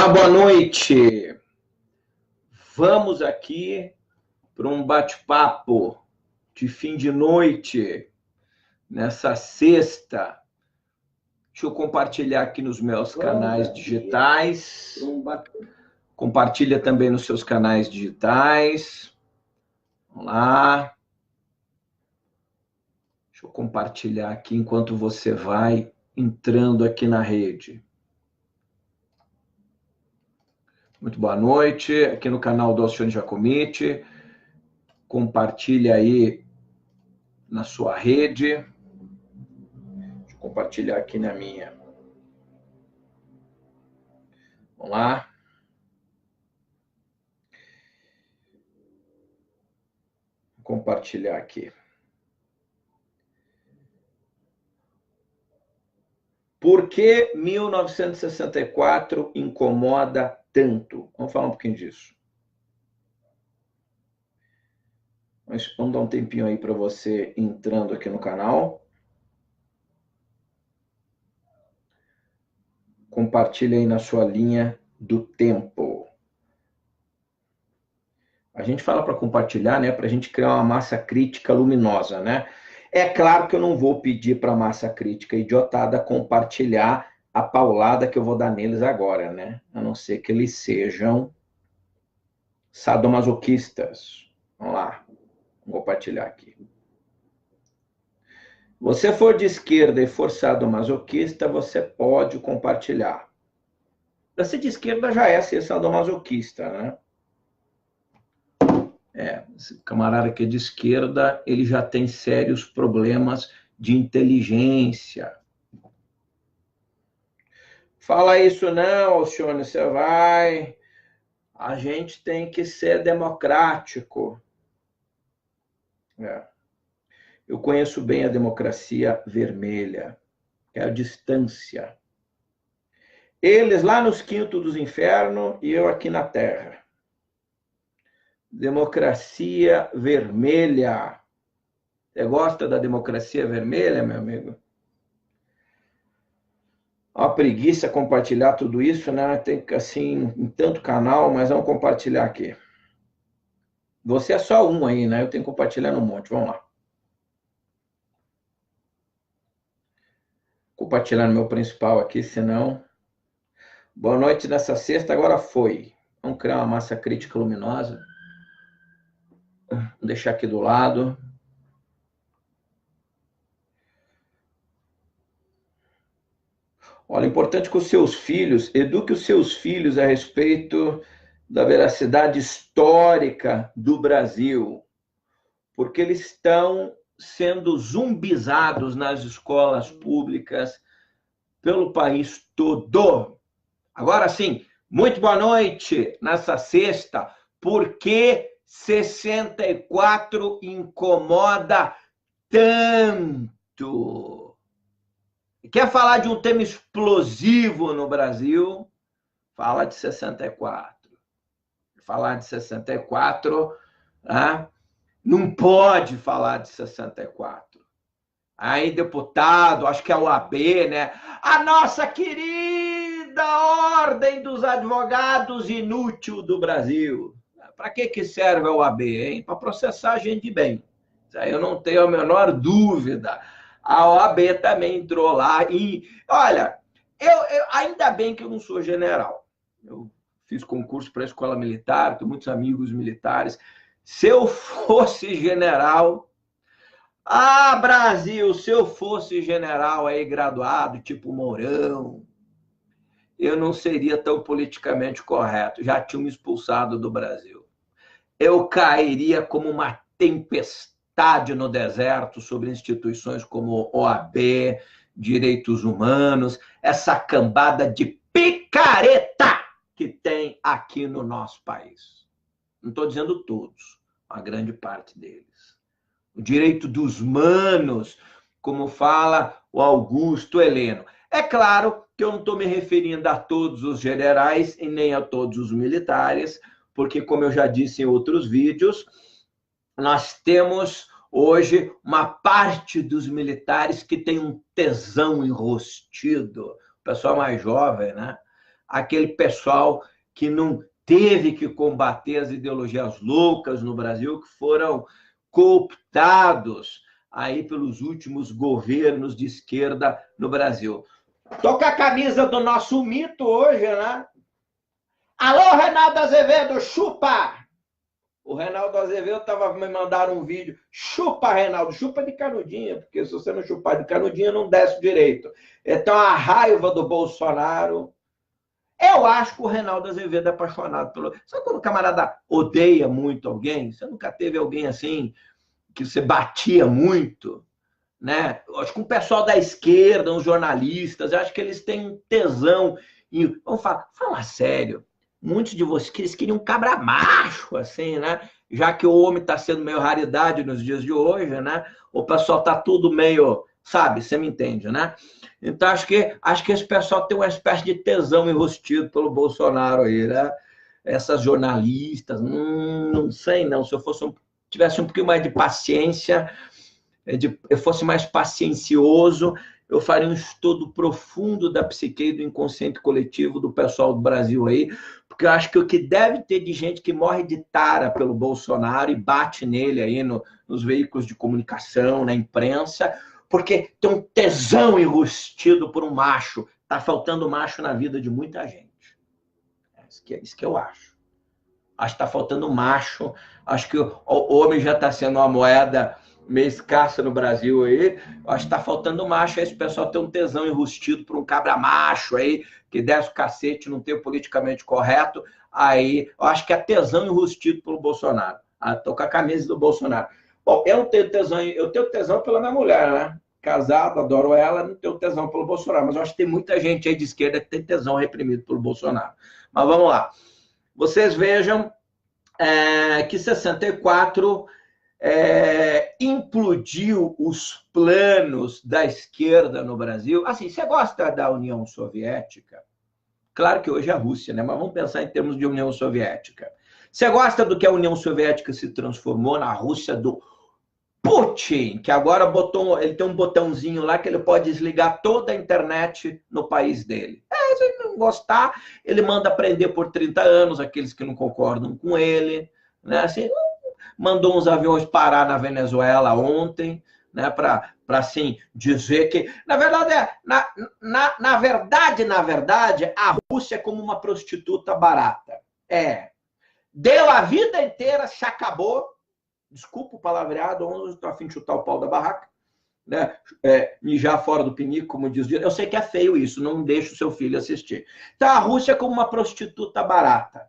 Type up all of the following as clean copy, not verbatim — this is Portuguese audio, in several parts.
Olá, boa noite. Vamos aqui para um bate-papo de fim de noite, nessa sexta. Deixa eu compartilhar aqui nos meus canais digitais. Compartilha também nos seus canais digitais. Vamos lá. Deixa eu compartilhar aqui enquanto você vai entrando aqui na rede. Muito boa noite, aqui no canal do Alcione Giacometti. Compartilha aí na sua rede. Deixa eu compartilhar aqui na minha. Vamos lá. Vou compartilhar aqui. Por que 1964 incomoda tanto? Vamos falar um pouquinho disso. Vamos dar um tempinho aí para você entrando aqui no canal. Compartilha aí na sua linha do tempo. A gente fala para compartilhar, né? Para a gente criar uma massa crítica luminosa, né? É claro que eu não vou pedir para a massa crítica idiotada compartilhar a paulada que eu vou dar neles agora, né? A não ser que eles sejam sadomasoquistas. Vamos lá. Vou compartilhar aqui. Você for de esquerda e for sadomasoquista, você pode compartilhar. Você de esquerda já é ser sadomasoquista, né? Esse camarada que é de esquerda, ele já tem sérios problemas de inteligência. Fala isso não, Alcione, você vai... A gente tem que ser democrático. Eu conheço bem a democracia vermelha, que é a distância. Eles lá nos quintos dos infernos e eu aqui na terra. Democracia vermelha. Você gosta da democracia vermelha, meu amigo? Uma preguiça compartilhar tudo isso, né? Tem assim, em tanto canal, mas vamos compartilhar aqui. Você é só um aí, né? Eu tenho que compartilhar um monte. Vamos lá. Compartilhar no meu principal aqui, senão... Boa noite nessa sexta, agora foi. Vamos criar uma massa crítica luminosa. Vou deixar aqui do lado. Olha, é importante que os seus filhos, eduque os seus filhos a respeito da veracidade histórica do Brasil, porque eles estão sendo zumbizados nas escolas públicas pelo país todo. Agora sim, muito boa noite nessa sexta. Por que 64 incomoda tanto? Quer falar de um tema explosivo no Brasil? Fala de 64. Falar de 64, né? Não pode falar de 64. Aí, deputado, acho que é a OAB, né? A nossa querida Ordem dos Advogados Inútil do Brasil. Para que serve a OAB, hein? Para processar a gente de bem. Isso aí eu não tenho a menor dúvida. A OAB também entrou lá e... Olha, ainda bem que eu não sou general. Eu fiz concurso para a escola militar, tenho muitos amigos militares. Se eu fosse general... Ah, Brasil, se eu fosse general aí graduado, tipo Mourão, eu não seria tão politicamente correto. Já tinha me expulsado do Brasil. Eu cairia como uma tempestade no deserto sobre instituições como OAB, direitos humanos, essa cambada de picareta que tem aqui no nosso país. Não estou dizendo todos, uma grande parte deles. O direito dos manos, como fala o Augusto Heleno. É claro que eu não estou me referindo a todos os generais e nem a todos os militares, porque, como eu já disse em outros vídeos, nós temos hoje uma parte dos militares que tem um tesão enrostido, o pessoal mais jovem, né? aquele pessoal que não teve que combater as ideologias loucas no Brasil, que foram cooptados aí pelos últimos governos de esquerda no Brasil. Tô com a camisa do nosso mito hoje, né? Alô, Reinaldo Azevedo, chupa! O Reinaldo Azevedo estava me mandando um vídeo. Chupa, Reinaldo, chupa de canudinha, porque se você não chupar de canudinha, não desce direito. Então, a raiva do Bolsonaro. Eu acho que o Reinaldo Azevedo é apaixonado pelo. Sabe quando o camarada odeia muito alguém? Você nunca teve alguém assim, que você batia muito? Né? Eu acho que o pessoal da esquerda, os jornalistas, eu acho que eles têm um tesão. Vamos falar sério. Muitos de vocês queriam um cabra macho, assim, né? Já que o homem está sendo meio raridade nos dias de hoje, né? O pessoal está tudo meio, sabe? Você me entende, né? Então, acho que esse pessoal tem uma espécie de tesão enrustido pelo Bolsonaro aí, né? Essas jornalistas, não sei não. Se eu tivesse um pouquinho mais de paciência, eu fosse mais paciencioso, eu faria um estudo profundo da psique e do inconsciente coletivo do pessoal do Brasil aí, porque eu acho que o que deve ter de gente que morre de tara pelo Bolsonaro e bate nele aí nos veículos de comunicação, na imprensa, porque tem um tesão enrustido por um macho. Está faltando macho na vida de muita gente. É isso que eu acho. Acho que está faltando macho. Acho que o homem já está sendo uma moeda meio escassa no Brasil aí. Acho que está faltando macho. Aí esse pessoal tem um tesão enrustido por um cabra macho aí, que desce o cacete, não tem o politicamente correto. Aí, eu acho que é tesão enrustido pelo Bolsonaro. Estou com a camisa do Bolsonaro. Bom, eu não tenho tesão, eu tenho tesão pela minha mulher, né? Casado, adoro ela, não tenho tesão pelo Bolsonaro. Mas eu acho que tem muita gente aí de esquerda que tem tesão reprimido pelo Bolsonaro. Mas vamos lá. Vocês vejam que 64 implodiu os planos da esquerda no Brasil. Assim, você gosta da União Soviética? Claro que hoje é a Rússia, né? Mas vamos pensar em termos de União Soviética. Você gosta do que a União Soviética se transformou na Rússia do Putin, que agora ele tem um botãozinho lá que ele pode desligar toda a internet no país dele. Se ele não gostar, ele manda prender por 30 anos aqueles que não concordam com ele, né? Assim, mandou uns aviões parar na Venezuela ontem, né? Para assim dizer que, na verdade, a Rússia é como uma prostituta barata. Deu a vida inteira, se acabou. Desculpa o palavreado, hoje estou a fim de chutar o pau da barraca, né? Mijar fora do pinico, como diz. Eu sei que é feio isso, não deixe o seu filho assistir. Então, a Rússia é como uma prostituta barata.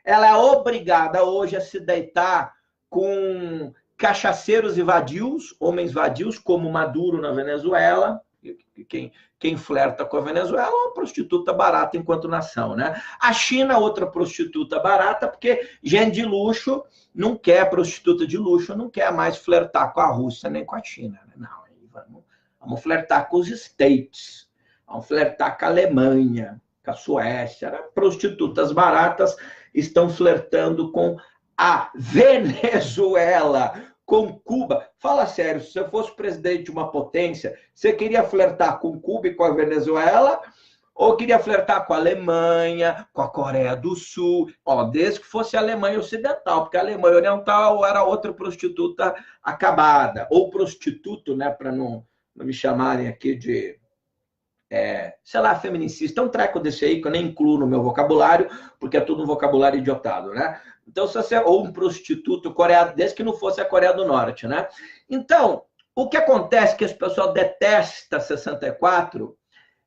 Ela é obrigada hoje a se deitar com cachaceiros e vadios, homens vadios, como Maduro na Venezuela. Quem flerta com a Venezuela é uma prostituta barata enquanto nação, né? A China, outra prostituta barata, porque gente de luxo não quer, prostituta de luxo, não quer mais flertar com a Rússia nem com a China. Né? Não, vamos flertar com os States, vamos flertar com a Alemanha, com a Suécia. Né? Prostitutas baratas estão flertando com a Venezuela, com Cuba. Fala sério, se você fosse presidente de uma potência, você queria flertar com Cuba e com a Venezuela? Ou queria flertar com a Alemanha, com a Coreia do Sul? Desde que fosse a Alemanha Ocidental, porque a Alemanha Oriental era outra prostituta acabada. Ou prostituto, né, para não me chamarem aqui de, sei lá, feminicista. É um treco desse aí que eu nem incluo no meu vocabulário, porque é tudo um vocabulário idiotado, né? Então, se você ou um prostituto coreano, desde que não fosse a Coreia do Norte, né? Então, o que acontece que esse pessoal detesta 64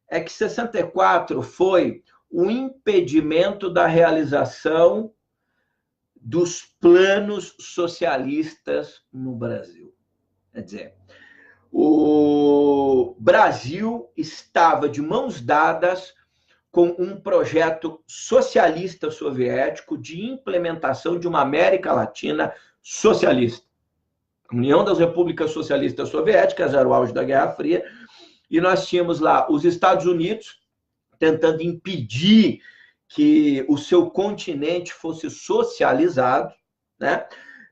é que 64 foi o impedimento da realização dos planos socialistas no Brasil. Quer dizer, o Brasil estava de mãos dadas com um projeto socialista soviético de implementação de uma América Latina socialista. União das Repúblicas Socialistas Soviéticas, era o auge da Guerra Fria, e nós tínhamos lá os Estados Unidos tentando impedir que o seu continente fosse socializado, né?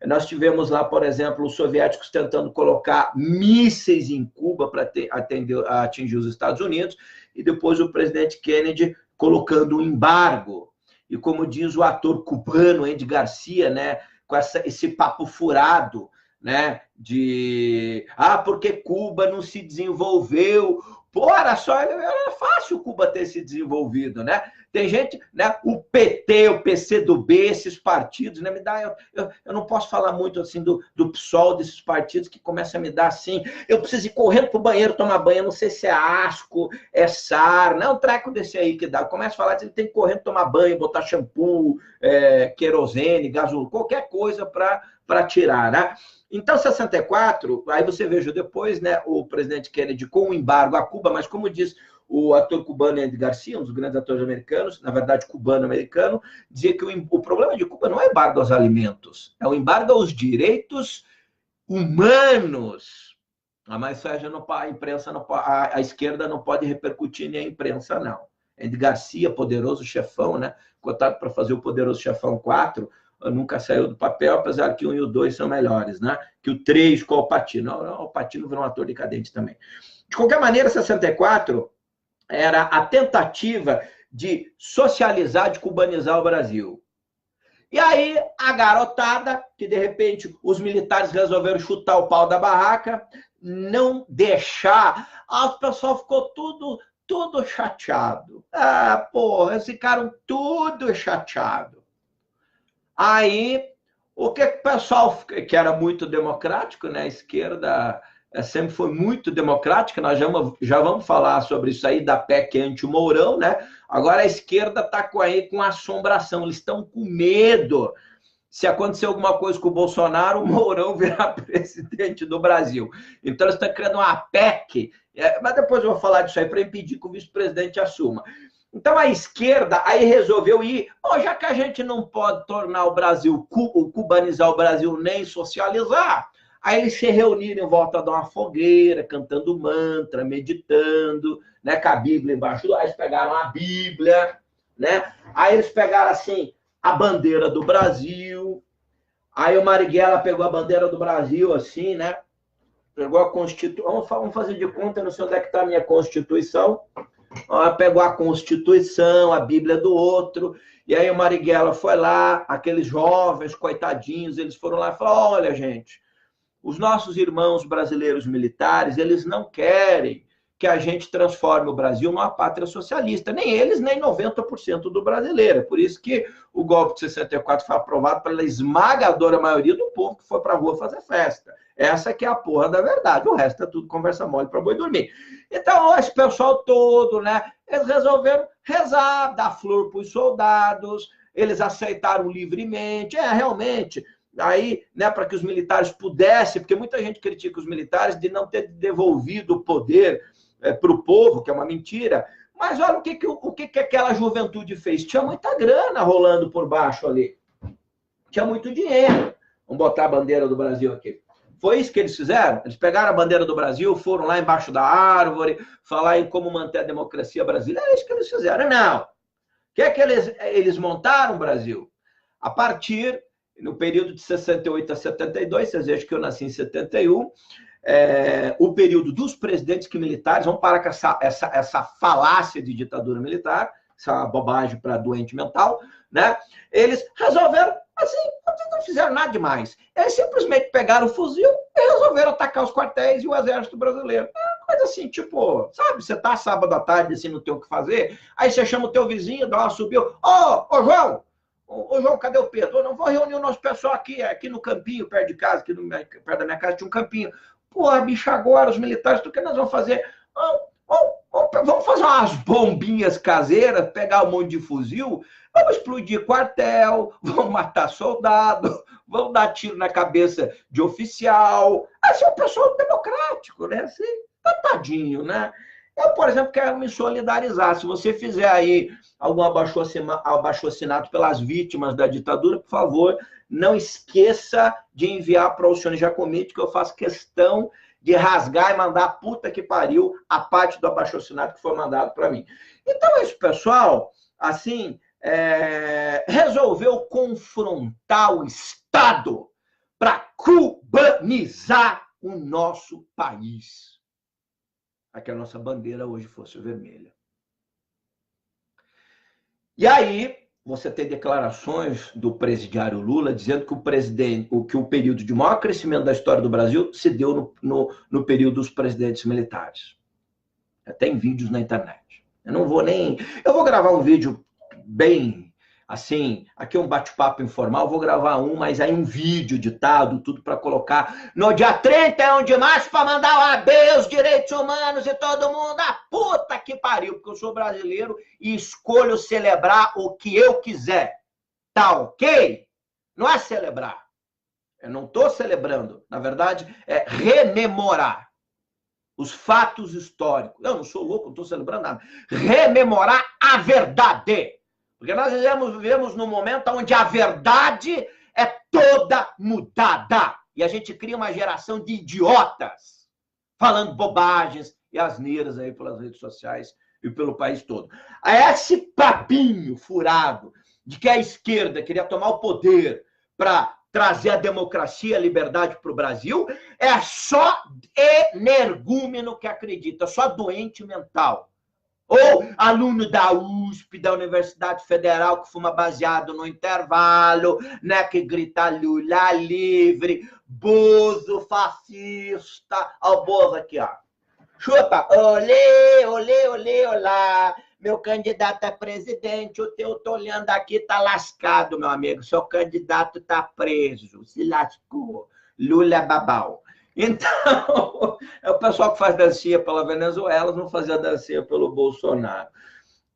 Nós tivemos lá, por exemplo, os soviéticos tentando colocar mísseis em Cuba para atingir os Estados Unidos, e depois o presidente Kennedy colocando um embargo. E como diz o ator cubano Andy Garcia, né, com esse papo furado, né, porque Cuba não se desenvolveu. Pô, era fácil Cuba ter se desenvolvido, né? Tem gente, né? O PT, o PCdoB, esses partidos, né? Eu não posso falar muito assim do PSOL, desses partidos que começam a me dar assim. Eu preciso ir correndo pro banheiro tomar banho. Eu não sei se é asco, é SAR, não é um treco desse aí que dá. Eu começo a falar que ele tem que correr tomar banho, botar shampoo, querosene, gasolina, qualquer coisa para tirar, né? Então, 64, aí você veja depois, né, o presidente Kennedy com o embargo a Cuba, mas como diz o ator cubano Andy Garcia, um dos grandes atores americanos, na verdade cubano-americano, dizia que o problema de Cuba não é embargo aos alimentos, é o embargo aos direitos humanos. Mas a imprensa não, a esquerda não pode repercutir nem a imprensa, não. Andy Garcia, poderoso chefão, né, cotado para fazer o Poderoso Chefão 4, nunca saiu do papel, apesar que o 1 e o 2 são melhores, né? Que o 3 com o Alpatino. O Alpatino virou um ator decadente também. De qualquer maneira, 64 era a tentativa de socializar, de cubanizar o Brasil. E aí, a garotada, que de repente os militares resolveram chutar o pau da barraca, não deixar. O pessoal ficou tudo chateado. Porra, eles ficaram tudo chateado. Aí, o que o pessoal, que era muito democrático, né? A esquerda sempre foi muito democrática, nós já vamos falar sobre isso aí, da PEC anti-Mourão, né? Agora a esquerda está com assombração, eles estão com medo. Se acontecer alguma coisa com o Bolsonaro, o Mourão virá presidente do Brasil. Então eles estão criando uma PEC, mas depois eu vou falar disso aí para impedir que o vice-presidente assuma. Então a esquerda aí resolveu ir, já que a gente não pode tornar o Brasil, cubanizar o Brasil, nem socializar, aí eles se reuniram em volta de uma fogueira, cantando mantra, meditando, né, com a Bíblia embaixo, aí eles pegaram a Bíblia, né, aí eles pegaram assim a bandeira do Brasil, aí o Marighella pegou a bandeira do Brasil assim, né, pegou a Constituição, vamos fazer de conta, eu não sei onde é que está a minha Constituição, pegou a Constituição, a Bíblia do outro, e aí o Marighella foi lá, aqueles jovens, coitadinhos, eles foram lá e falaram, olha, gente, os nossos irmãos brasileiros militares, eles não querem que a gente transforme o Brasil numa pátria socialista, nem eles, nem 90% do brasileiro. Por isso que o golpe de 64 foi aprovado pela esmagadora maioria do povo que foi para a rua fazer festa. Essa que é a porra da verdade. O resto é tudo conversa mole para boi dormir. Então, esse pessoal todo, né? Eles resolveram rezar, dar flor para os soldados, eles aceitaram livremente. Realmente, aí, né, para que os militares pudessem, porque muita gente critica os militares de não ter devolvido o poder para o povo, que é uma mentira. Mas olha o que aquela juventude fez. Tinha muita grana rolando por baixo ali. Tinha muito dinheiro. Vamos botar a bandeira do Brasil aqui. Foi isso que eles fizeram? Eles pegaram a bandeira do Brasil, foram lá embaixo da árvore, falar em como manter a democracia brasileira. É isso que eles fizeram. Não. O que é que eles montaram o Brasil? A partir, no período de 68 a 72, vocês vejam que eu nasci em 71, o período dos presidentes que militares, vamos parar com essa falácia de ditadura militar, essa é uma bobagem para doente mental, né? Eles resolveram, assim, não fizeram nada demais. Eles simplesmente pegaram o fuzil e resolveram atacar os quartéis e o exército brasileiro. É uma coisa assim, tipo, sabe, você tá sábado à tarde assim, não tem o que fazer, aí você chama o teu vizinho, dá uma subiu, ô João, João, cadê o Pedro? Não vou reunir o nosso pessoal aqui no campinho, perto de casa, perto da minha casa tinha um campinho. Porra, bicho, agora os militares, o que nós vamos fazer? Vamos fazer umas bombinhas caseiras, pegar um monte de fuzil, vamos explodir quartel, vamos matar soldado, vamos dar tiro na cabeça de oficial. Assim, é um pessoal democrático, né? Assim, tadinho, né? Eu, por exemplo, quero me solidarizar. Se você fizer aí algum abaixo-assinado pelas vítimas da ditadura, por favor, não esqueça de enviar para o Alcione Giacometti, que eu faço questão de rasgar e mandar a puta que pariu a parte do abaixo-assinado que foi mandado para mim. Então, esse pessoal, assim, resolveu confrontar o Estado para cubanizar o nosso país. Para que a nossa bandeira hoje fosse vermelha. E aí você tem declarações do presidiário Lula dizendo que o período de maior crescimento da história do Brasil se deu no período dos presidentes militares. Tem vídeos na internet. Eu vou gravar um vídeo bem assim, aqui é um bate-papo informal, vou gravar mas aí um vídeo editado, tudo para colocar no dia 31 de março para mandar o adeus, direitos humanos e todo mundo, a puta que pariu, porque eu sou brasileiro e escolho celebrar o que eu quiser. Tá ok? Não é celebrar. Eu não estou celebrando. Na verdade, é rememorar os fatos históricos. Eu não sou louco, não estou celebrando nada. Rememorar a verdade. Porque nós vivemos num momento onde a verdade é toda mudada. E a gente cria uma geração de idiotas falando bobagens e asneiras aí pelas redes sociais e pelo país todo. Esse papinho furado de que a esquerda queria tomar o poder para trazer a democracia e a liberdade para o Brasil é só energúmeno que acredita, só doente mental. Ou aluno da USP, da Universidade Federal, que fuma baseado no intervalo, né, que grita Lula livre, Bozo fascista. Olha o Bozo aqui, ó. Chuta, olê, olê, olê, olá. Meu candidato a presidente, o teu tô olhando aqui, tá lascado, meu amigo. Seu candidato tá preso, se lascou. Lula babau. Então, é o pessoal que faz dancinha pela Venezuela, não fazia dancinha pelo Bolsonaro.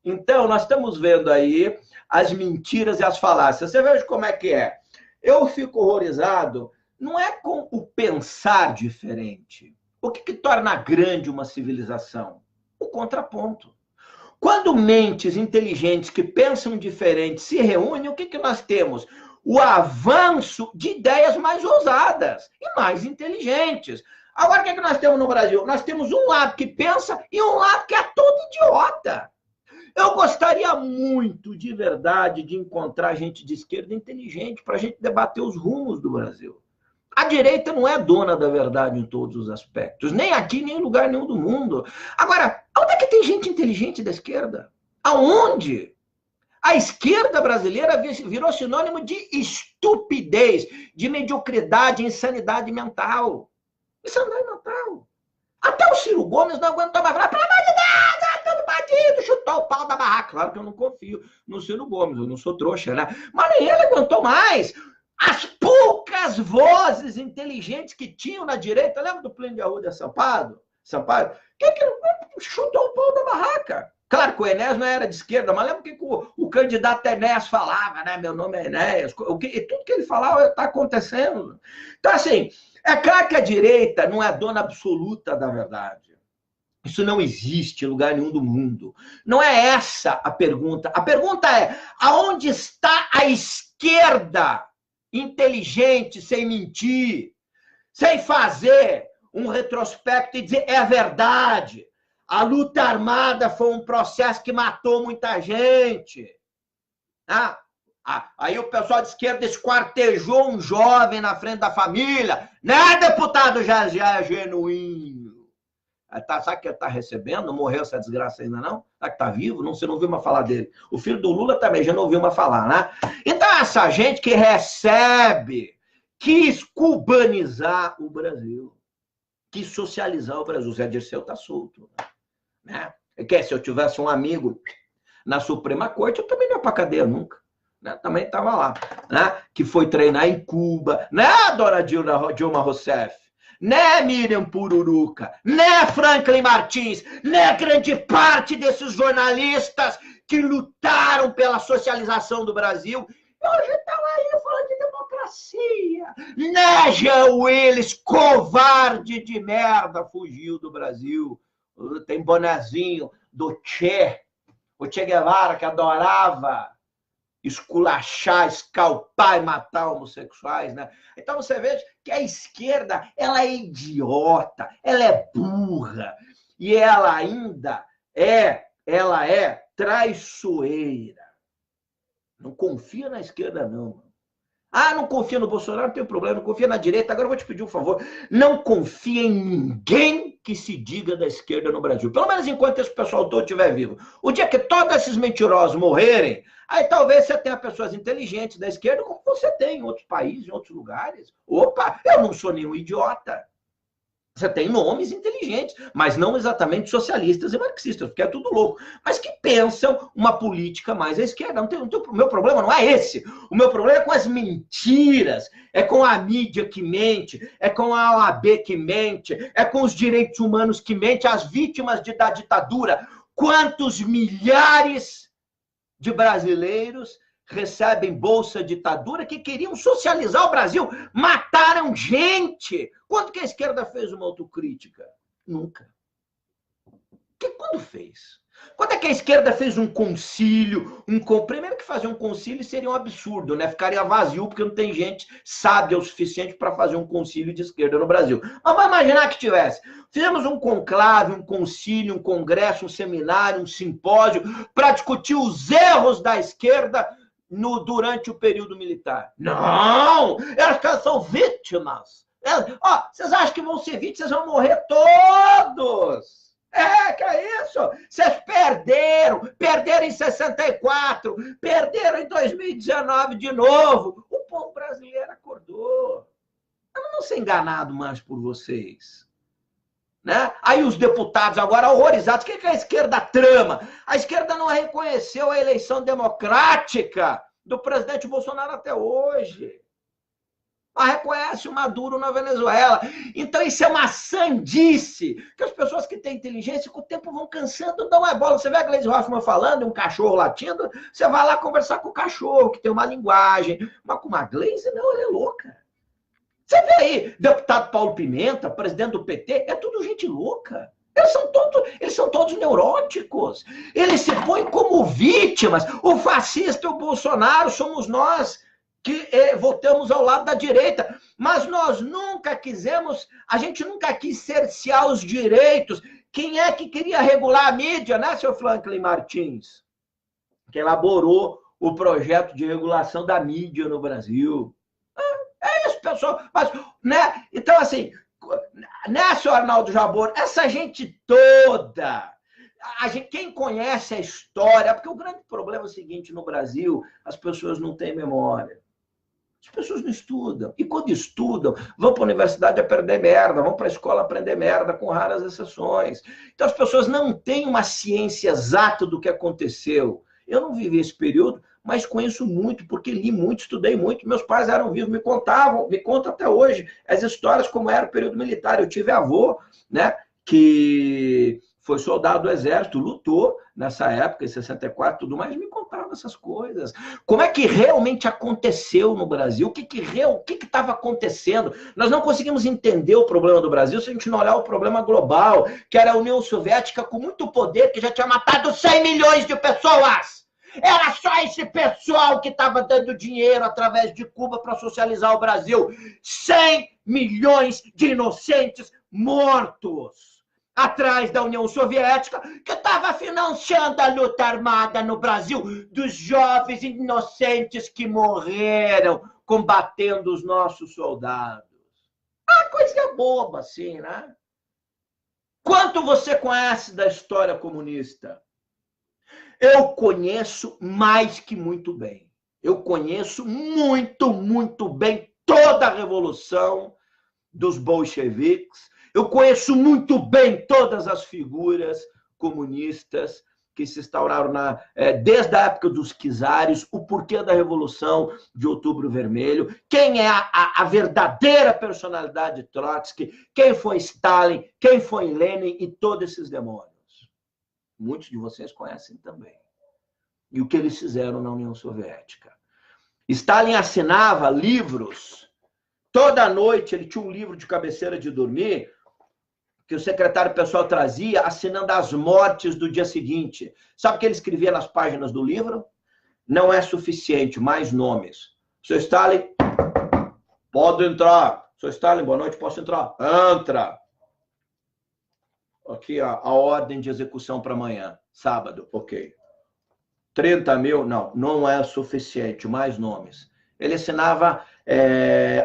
Então, nós estamos vendo aí as mentiras e as falácias. Você veja como é que é. Eu fico horrorizado, não é com o pensar diferente. O que torna grande uma civilização? O contraponto. Quando mentes inteligentes que pensam diferente se reúnem, o que nós temos? O avanço de ideias mais ousadas e mais inteligentes. Agora, o que nós temos no Brasil? Nós temos um lado que pensa e um lado que é todo idiota. Eu gostaria muito, de verdade, de encontrar gente de esquerda inteligente para a gente debater os rumos do Brasil. A direita não é dona da verdade em todos os aspectos, nem aqui, nem em lugar nenhum do mundo. Agora, onde é que tem gente inteligente da esquerda? Aonde? A esquerda brasileira virou sinônimo de estupidez, de mediocridade, insanidade mental. Insanidade mental. Até o Ciro Gomes não aguentou mais falar, pelo amor de Deus, é tudo bandido, chutou o pau da barraca. Claro que eu não confio no Ciro Gomes, eu não sou trouxa, né? Mas nem ele aguentou mais. As poucas vozes inteligentes que tinham na direita, lembra do Plínio de Arruda Sampaio? Que chutou o pau da barraca. Claro que o Enéas não era de esquerda, mas lembra o que o candidato Enéas falava, né? Meu nome é Enéas. Tudo que ele falava está acontecendo. Então, assim, é claro que a direita não é dona absoluta da verdade. Isso não existe em lugar nenhum do mundo. Não é essa a pergunta. A pergunta é, aonde está a esquerda inteligente, sem mentir, sem fazer um retrospecto e dizer, é verdade. A luta armada foi um processo que matou muita gente. Aí o pessoal de esquerda esquartejou um jovem na frente da família. Né, deputado já é genuíno. Sabe que ele está recebendo? Não morreu essa desgraça ainda, não? Será que está vivo? Não, você não ouviu mais falar dele. O filho do Lula também já não ouviu mais falar, né? Então, essa gente que recebe quis cubanizar o Brasil. Quis socializar o Brasil. O Zé Dirceu está solto. Né? Se eu tivesse um amigo na Suprema Corte, eu também não ia para cadeia nunca. Né? Também estava lá. Né? Que foi treinar em Cuba. Né, dona Dilma Rousseff? Né, Miriam Pururuca? Né, Franklin Martins? Né, grande parte desses jornalistas que lutaram pela socialização do Brasil? Hoje estão aí falando de democracia. Né, Jean Willis, covarde de merda, fugiu do Brasil. Tem bonezinho do Che, o Che Guevara, que adorava esculachar, escalpar e matar homossexuais, né? Então você vê que a esquerda, ela é idiota, ela é burra, e ela ainda é traiçoeira. Não confia na esquerda, não. Ah, não confia no Bolsonaro, não tem problema, não confia na direita. Agora eu vou te pedir um favor. Não confia em ninguém que se diga da esquerda no Brasil. Pelo menos enquanto esse pessoal todo estiver vivo. O dia que todos esses mentirosos morrerem, aí talvez você tenha pessoas inteligentes da esquerda, como você tem em outros países, em outros lugares. Opa, eu não sou nenhum idiota. Você tem nomes inteligentes, mas não exatamente socialistas e marxistas, porque é tudo louco, mas que pensam uma política mais à esquerda. O meu problema não é esse. O meu problema é com as mentiras, é com a mídia que mente, é com a OAB que mente, é com os direitos humanos que mente, as vítimas da ditadura. Quantos milhares de brasileiros recebem bolsa ditadura que queriam socializar o Brasil, mataram gente. Quando que a esquerda fez uma autocrítica? Nunca. Quando fez? Quando é que a esquerda fez um concílio? Primeiro que fazer um concílio seria um absurdo, né? Ficaria vazio, porque não tem gente sábia o suficiente para fazer um concílio de esquerda no Brasil. Mas vamos imaginar que tivesse. Fizemos um conclave, um concílio, um congresso, um seminário, um simpósio, para discutir os erros da esquerda durante o período militar. Não! Elas são vítimas. Vocês acham que vão ser vítimas? Vocês vão morrer todos! Que é isso? Vocês perderam em 64, perderam em 2019 de novo. O povo brasileiro acordou. Eu não vou ser enganado mais por vocês. Né? Aí os deputados agora horrorizados. O que a esquerda trama? A esquerda não reconheceu a eleição democrática do presidente Bolsonaro até hoje. Mas reconhece o Maduro na Venezuela. Então isso é uma sandice, que as pessoas que têm inteligência com o tempo vão cansando, não é bola. Você vê a Gleisi Hoffmann falando, um cachorro latindo, você vai lá conversar com o cachorro, que tem uma linguagem. Mas com uma Gleisi, não, ela é louca. Você vê aí, deputado Paulo Pimenta, presidente do PT, é tudo gente louca. Eles são todos neuróticos. Eles se põem como vítimas. O fascista e o Bolsonaro somos nós que votamos ao lado da direita. Mas nós nunca quisemos, a gente nunca quis cercear os direitos. Quem é que queria regular a mídia, né, seu Franklin Martins? Que elaborou o projeto de regulação da mídia no Brasil. É isso, pessoal. Mas, né? Então, assim, né, senhor Arnaldo Jabor, essa gente toda, quem conhece a história, porque o grande problema é o seguinte, no Brasil, as pessoas não têm memória. As pessoas não estudam. E quando estudam, vão para a universidade aprender merda, vão para a escola aprender merda, com raras exceções. Então, as pessoas não têm uma ciência exata do que aconteceu. Eu não vivi esse período, mas conheço muito, porque li muito, estudei muito. Meus pais eram vivos, me contam até hoje as histórias como era o período militar. Eu tive avô, né, que foi soldado do Exército, lutou nessa época, em 64, tudo mais, me contava essas coisas. Como é que realmente aconteceu no Brasil? O que estava acontecendo? Nós não conseguimos entender o problema do Brasil se a gente não olhar o problema global, que era a União Soviética com muito poder, que já tinha matado 100 milhões de pessoas. Era só esse pessoal que estava dando dinheiro através de Cuba para socializar o Brasil. 100 milhões de inocentes mortos atrás da União Soviética, que estava financiando a luta armada no Brasil dos jovens inocentes que morreram combatendo os nossos soldados. Ah, coisa boba, assim, né? Quanto você conhece da história comunista? Eu conheço mais que muito bem. Eu conheço muito, muito bem toda a revolução dos bolcheviques. Eu conheço muito bem todas as figuras comunistas que se instauraram desde a época dos czares, o porquê da Revolução de Outubro Vermelho, quem é a verdadeira personalidade de Trotsky, quem foi Stalin, quem foi Lenin e todos esses demônios. Muitos de vocês conhecem também. E o que eles fizeram na União Soviética. Stalin assinava livros. Toda noite ele tinha um livro de cabeceira de dormir que o secretário pessoal trazia, assinando as mortes do dia seguinte. Sabe o que ele escrevia nas páginas do livro? Não é suficiente, mais nomes. Seu Stalin, pode entrar. Seu Stalin, boa noite, posso entrar? Entra. Aqui a ordem de execução para amanhã, sábado, ok. 30 mil, não é suficiente, mais nomes. Ele assinava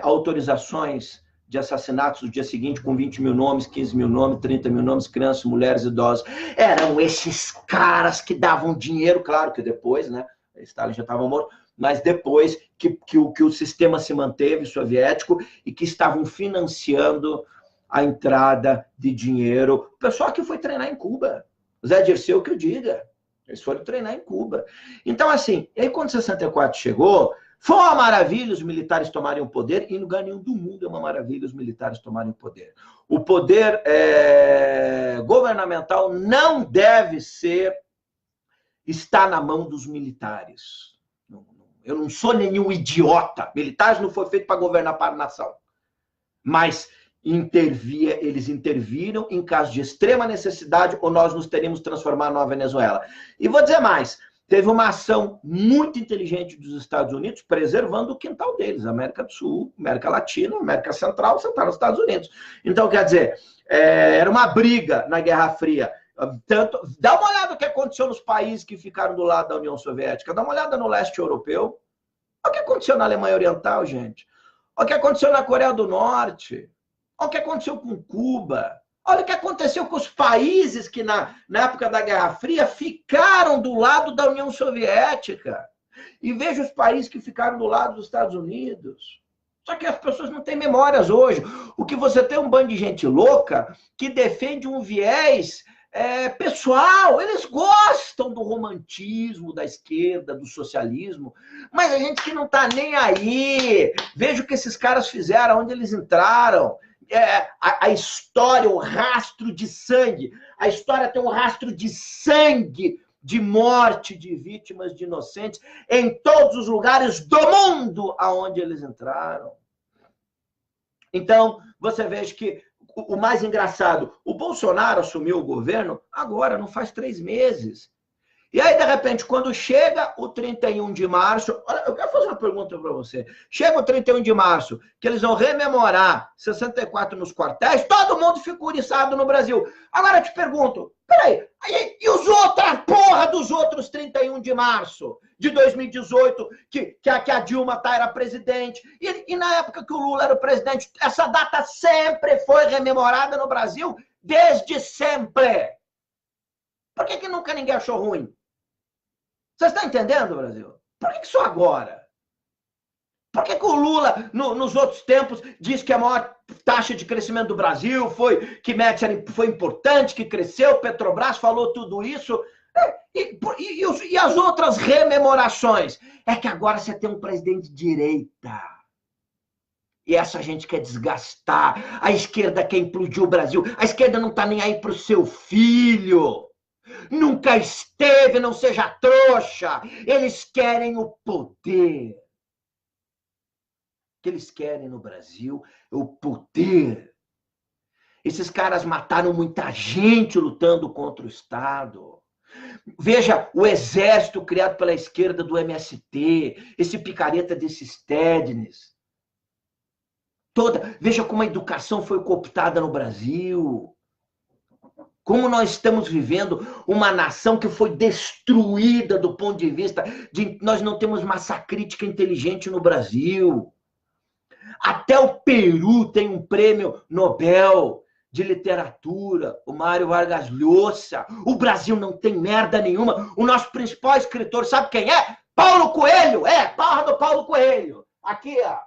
autorizações de assassinatos no dia seguinte com 20 mil nomes, 15 mil nomes, 30 mil nomes, crianças, mulheres, idosos. Eram esses caras que davam dinheiro, claro que depois, né? Stalin já estava morto, mas depois que o sistema se manteve soviético e que estavam financiando a entrada de dinheiro. O pessoal que foi treinar em Cuba. Zé Dirceu que o diga. Eles foram treinar em Cuba. Então, assim, aí quando 64 chegou, foi uma maravilha os militares tomarem o poder, e em lugar nenhum do mundo é uma maravilha os militares tomarem o poder. O poder governamental não deve estar na mão dos militares. Eu não sou nenhum idiota. Militares não foi feito para governar para a nação. Mas eles interviram em caso de extrema necessidade, ou nós nos teríamos transformado numa Venezuela. E vou dizer mais, teve uma ação muito inteligente dos Estados Unidos, preservando o quintal deles, América do Sul, América Latina, América Central, você está nos Estados Unidos. Então, quer dizer, era uma briga na Guerra Fria. Tanto, dá uma olhada no que aconteceu nos países que ficaram do lado da União Soviética, dá uma olhada no leste europeu, olha o que aconteceu na Alemanha Oriental, gente, olha o que aconteceu na Coreia do Norte, olha o que aconteceu com Cuba, olha o que aconteceu com os países que na época da Guerra Fria ficaram do lado da União Soviética, e veja os países que ficaram do lado dos Estados Unidos. Só que as pessoas não têm memórias hoje. O que você tem é um bando de gente louca que defende um viés pessoal, eles gostam do romantismo da esquerda, do socialismo, mas a gente que não está nem aí. Veja o que esses caras fizeram, onde eles entraram. A história, o rastro de sangue. A história tem um rastro de sangue, de morte de vítimas, de inocentes, em todos os lugares do mundo aonde eles entraram. Então, você veja que o mais engraçado, o Bolsonaro assumiu o governo agora, não faz 3 meses. E aí, de repente, quando chega o 31 de março... Olha, eu quero fazer uma pergunta para você. Chega o 31 de março, que eles vão rememorar 64 nos quartéis, todo mundo fica uriçado no Brasil. Agora eu te pergunto, peraí, e os outros, a porra dos outros 31 de março de 2018, que a Dilma era presidente, e na época que o Lula era o presidente, essa data sempre foi rememorada no Brasil, desde sempre. Por que nunca ninguém achou ruim? Vocês estão entendendo, Brasil? Por que só agora? Por que o Lula, nos outros tempos, diz que a maior taxa de crescimento do Brasil que Médici foi importante, que cresceu, Petrobras falou tudo isso, e as outras rememorações? É que agora você tem um presidente de direita. E essa gente quer desgastar. A esquerda quer implodir o Brasil. A esquerda não está nem aí para o seu filho. Nunca esteve, não seja trouxa. Eles querem o poder. O que eles querem no Brasil é o poder. Esses caras mataram muita gente lutando contra o Estado. Veja o exército criado pela esquerda do MST, esse picareta desses Tednes. Veja como a educação foi cooptada no Brasil. Como nós estamos vivendo uma nação que foi destruída do ponto de vista de... Nós não temos massa crítica inteligente no Brasil. Até o Peru tem um prêmio Nobel de literatura, o Mário Vargas Llosa. O Brasil não tem merda nenhuma. O nosso principal escritor, sabe quem é? Paulo Coelho. Porra do Paulo Coelho. Aqui, ó.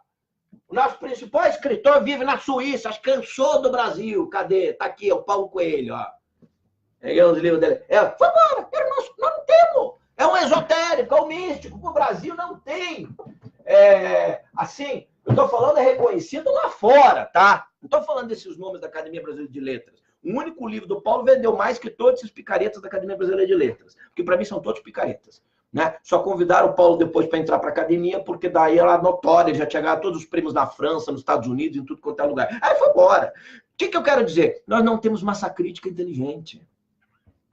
O nosso principal escritor vive na Suíça, cansou do Brasil. Cadê? Tá aqui, o Paulo Coelho, ó. Peguei os livros dele. Foi embora. Nós não temos. É um esotérico, é um místico. O Brasil não tem. Assim, eu estou falando reconhecido lá fora, tá? Não estou falando desses nomes da Academia Brasileira de Letras. O único livro do Paulo vendeu mais que todos esses picaretas da Academia Brasileira de Letras. Porque, para mim, são todos picaretas. Né? Só convidaram o Paulo depois para entrar para a academia, porque daí ela notória, ele já tinha ganhado todos os prêmios na França, nos Estados Unidos, em tudo quanto é lugar. Aí foi embora. O que eu quero dizer? Nós não temos massa crítica inteligente.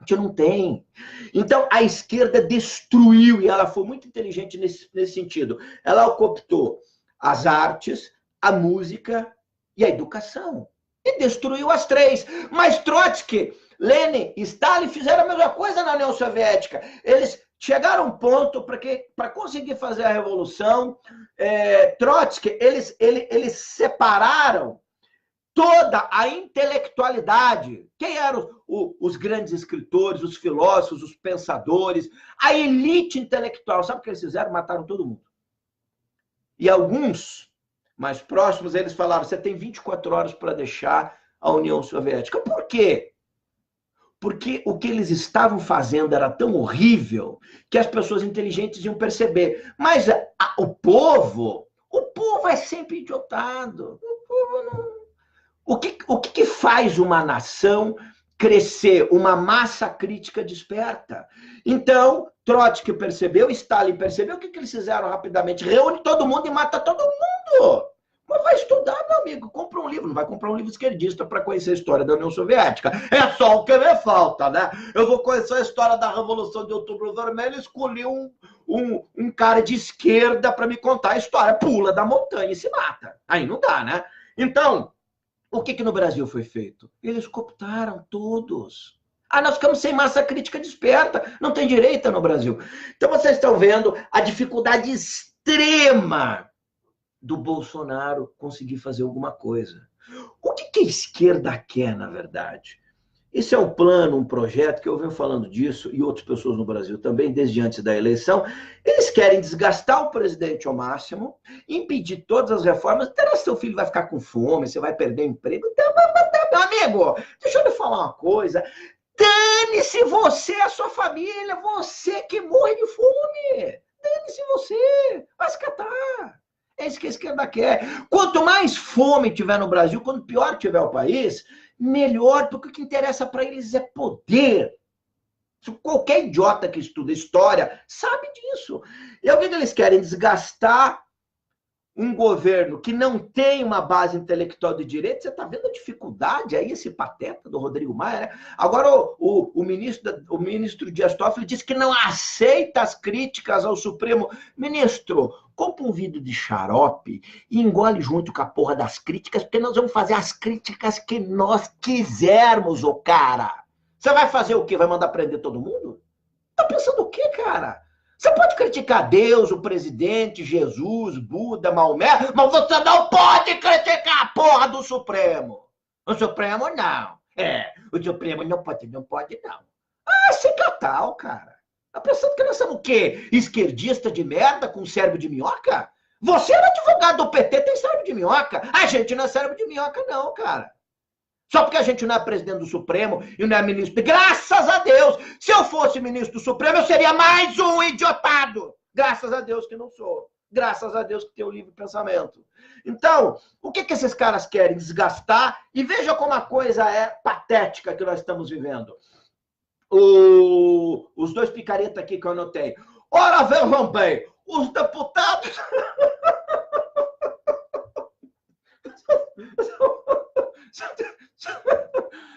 A gente não tem. Então, a esquerda destruiu, e ela foi muito inteligente nesse sentido. Ela cooptou as artes, a música e a educação. E destruiu as três. Mas Trotsky, Lenin e Stalin fizeram a mesma coisa na União Soviética. Eles Chegaram a um ponto para conseguir fazer a revolução, Trotsky, eles separaram toda a intelectualidade. Quem eram os grandes escritores, os filósofos, os pensadores, a elite intelectual? Sabe o que eles fizeram? Mataram todo mundo. E alguns mais próximos, eles falaram, você tem 24 horas para deixar a União Soviética. Por quê? Porque o que eles estavam fazendo era tão horrível que as pessoas inteligentes iam perceber. Mas o povo é sempre idiotado. O povo não... O que faz uma nação crescer? Uma massa crítica desperta. Então, Trotsky percebeu, Stalin percebeu, o que eles fizeram rapidamente? Reúne todo mundo e mata todo mundo. Mas vai estudar, meu amigo, compra um livro. Não vai comprar um livro esquerdista para conhecer a história da União Soviética. É só o que me falta, né? Eu vou conhecer a história da Revolução de Outubro Vermelho e escolhi um cara de esquerda para me contar a história. Pula da montanha e se mata. Aí não dá, né? Então, o que no Brasil foi feito? Eles cooptaram todos. Nós ficamos sem massa crítica desperta. Não tem direita no Brasil. Então, vocês estão vendo a dificuldade extrema do Bolsonaro conseguir fazer alguma coisa. O que a esquerda quer, na verdade? Esse é um plano, um projeto, que eu venho falando disso, e outras pessoas no Brasil também, desde antes da eleição. Eles querem desgastar o presidente ao máximo, impedir todas as reformas. Terá seu filho vai ficar com fome, você vai perder emprego. Meu amigo, deixa eu lhe falar uma coisa. Dane-se você, a sua família, você que morre de fome. Dane-se você, vai se catar. É isso que a esquerda quer. Quanto mais fome tiver no Brasil, quanto pior tiver o país, melhor, porque o que interessa para eles é poder. Qualquer idiota que estuda história sabe disso. E o que eles querem? Desgastar um governo que não tem uma base intelectual de direito. Você está vendo a dificuldade aí, esse pateta do Rodrigo Maia, né? Agora o ministro Dias Toffoli disse que não aceita as críticas ao Supremo. Ministro, compra um vidro de xarope e engole junto com a porra das críticas, porque nós vamos fazer as críticas que nós quisermos, ô cara. Você vai fazer o quê? Vai mandar prender todo mundo? Tá pensando o quê, cara? Você pode criticar Deus, o presidente, Jesus, Buda, Maomé, mas você não pode criticar a porra do Supremo. O Supremo não. O Supremo não pode não. Se catar, cara. Tá pensando que nós somos o quê? Esquerdista de merda com cérebro de minhoca? Você era advogado do PT, tem cérebro de minhoca. A gente não é cérebro de minhoca, não, cara. Só porque a gente não é presidente do Supremo e não é ministro. Graças a Deus! Se eu fosse ministro do Supremo, eu seria mais um idiotado. Graças a Deus que não sou. Graças a Deus que tenho livre pensamento. Então, o que esses caras querem? Desgastar. E veja como a coisa é patética que nós estamos vivendo. Os dois picaretas aqui que eu anotei. Ora, vejam bem, os deputados...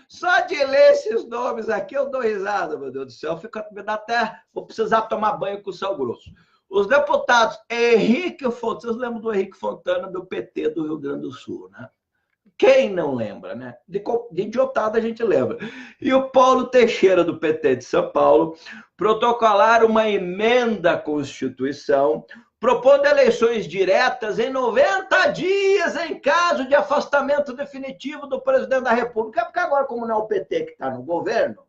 Só de ler esses nomes aqui eu dou risada, meu Deus do céu. Vou precisar tomar banho com sal grosso. Os deputados Henrique Fontana, vocês lembram do Henrique Fontana do PT do Rio Grande do Sul, né? Quem não lembra, né? De idiotada a gente lembra. E o Paulo Teixeira do PT de São Paulo protocolaram uma emenda à Constituição propondo eleições diretas em 90 dias em caso de afastamento definitivo do presidente da República. Porque agora, como não é o PT que está no governo,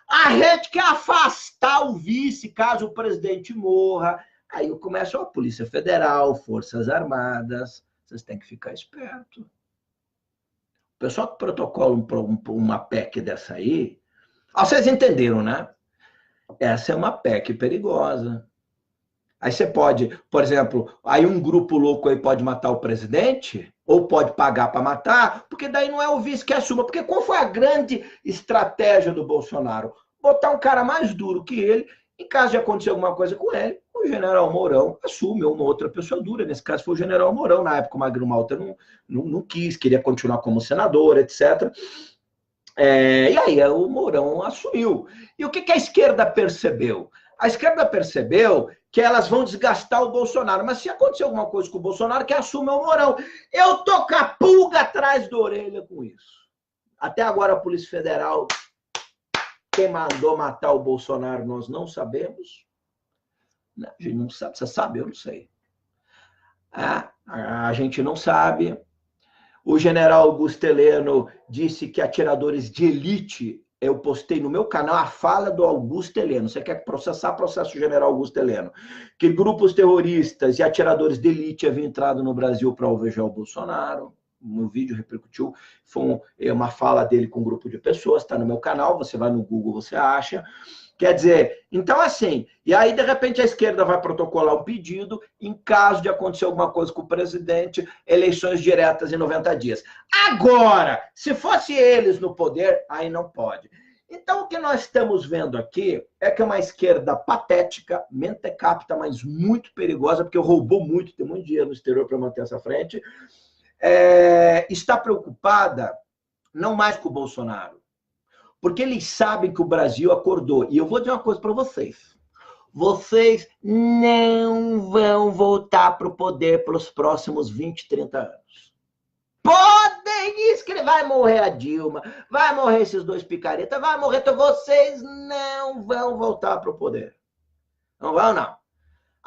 a gente quer afastar o vice caso o presidente morra. Aí começa a Polícia Federal, Forças Armadas. Vocês têm que ficar espertos. O pessoal que protocola uma PEC dessa aí... vocês entenderam, né? Essa é uma PEC perigosa. Aí você pode, por exemplo, aí um grupo louco aí pode matar o presidente, ou pode pagar para matar, porque daí não é o vice que assuma. Porque qual foi a grande estratégia do Bolsonaro? Botar um cara mais duro que ele, em caso de acontecer alguma coisa com ele, o general Mourão assume, ou uma outra pessoa dura. Nesse caso foi o general Mourão. Na época o Magno Malta não quis, queria continuar como senador, etc. E aí o Mourão assumiu. E o que a esquerda percebeu? A esquerda percebeu que elas vão desgastar o Bolsonaro. Mas se acontecer alguma coisa com o Bolsonaro, que assume o Mourão. Eu tô com a pulga atrás da orelha com isso. Até agora a Polícia Federal, quem mandou matar o Bolsonaro, nós não sabemos. A gente não sabe. Você sabe? Eu não sei. A gente não sabe. O general Augusto Heleno disse que atiradores de elite, eu postei no meu canal a fala do Augusto Heleno. Você quer processar, processa o general Augusto Heleno. Que grupos terroristas e atiradores de elite haviam entrado no Brasil para alvejar o Bolsonaro. No vídeo repercutiu, foi uma fala dele com um grupo de pessoas, está no meu canal, você vai no Google, você acha. Quer dizer, então assim, e aí de repente a esquerda vai protocolar um pedido em caso de acontecer alguma coisa com o presidente, eleições diretas em 90 dias. Agora, se fosse eles no poder, aí não pode. Então o que nós estamos vendo aqui é que é uma esquerda patética, mentecapta, mas muito perigosa, porque roubou muito, tem muito dinheiro no exterior para manter essa frente, está preocupada não mais com o Bolsonaro, porque eles sabem que o Brasil acordou. E eu vou dizer uma coisa para vocês. Vocês não vão voltar para o poder pelos próximos 20, 30 anos. Podem escrever. Vai morrer a Dilma, vai morrer esses dois picaretas, vai morrer. Então vocês não vão voltar para o poder. Não vão, não.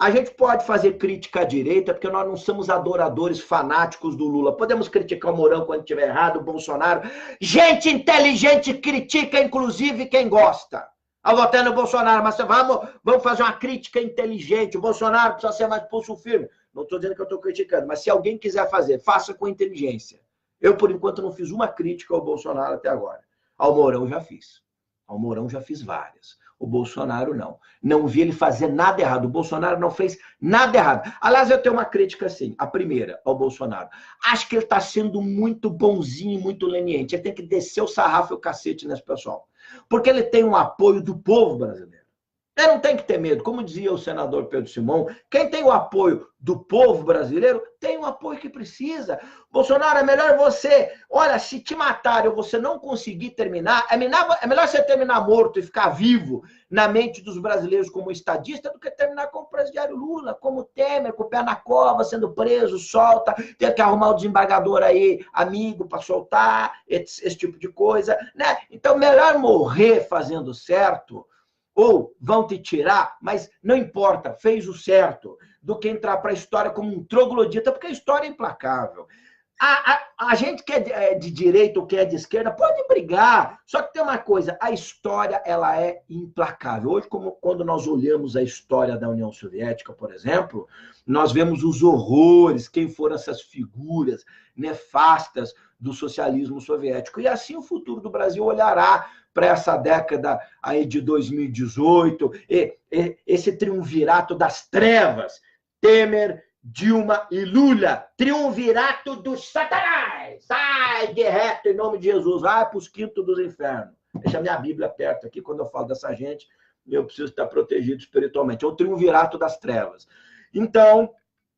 A gente pode fazer crítica à direita, porque nós não somos adoradores fanáticos do Lula. Podemos criticar o Mourão quando estiver errado, o Bolsonaro. Gente inteligente critica, inclusive, quem gosta. Ao votar no Bolsonaro, mas vamos fazer uma crítica inteligente. O Bolsonaro precisa ser mais pulso firme. Não estou dizendo que eu estou criticando, mas se alguém quiser fazer, faça com inteligência. Eu, por enquanto, não fiz uma crítica ao Bolsonaro até agora. Ao Mourão já fiz. Ao Mourão já fiz várias. O Bolsonaro não. Não vi ele fazer nada errado. O Bolsonaro não fez nada errado. Aliás, eu tenho uma crítica assim. A primeira, ao Bolsonaro. Acho que ele está sendo muito bonzinho, muito leniente. Ele tem que descer o sarrafo e o cacete nesse pessoal. Porque ele tem um apoio do povo brasileiro. Ele não tem que ter medo. Como dizia o senador Pedro Simão, quem tem o apoio do povo brasileiro tem o apoio que precisa. Bolsonaro, é melhor você... Olha, se te matarem ou você não conseguir terminar, é melhor você terminar morto e ficar vivo na mente dos brasileiros como estadista do que terminar como o presidiário Lula, como Temer, com o pé na cova, sendo preso, solta, tem que arrumar o desembargador aí, amigo, para soltar, esse tipo de coisa, né? Então, melhor morrer fazendo certo, ou vão te tirar, mas não importa, fez o certo, do que entrar para a história como um troglodita, porque a história é implacável. A gente que é de direita ou que é de esquerda pode brigar, só que tem uma coisa, a história ela é implacável. Hoje, quando nós olhamos a história da União Soviética, por exemplo, nós vemos os horrores, quem foram essas figuras nefastas do socialismo soviético. E assim o futuro do Brasil olhará para essa década aí de 2018, esse triunvirato das trevas, Temer, Dilma e Lula, triunvirato dos satanás. Sai de reto em nome de Jesus, vai para os quintos dos infernos. Deixa a minha Bíblia perto aqui, quando eu falo dessa gente, eu preciso estar protegido espiritualmente. É o triunvirato das trevas. Então,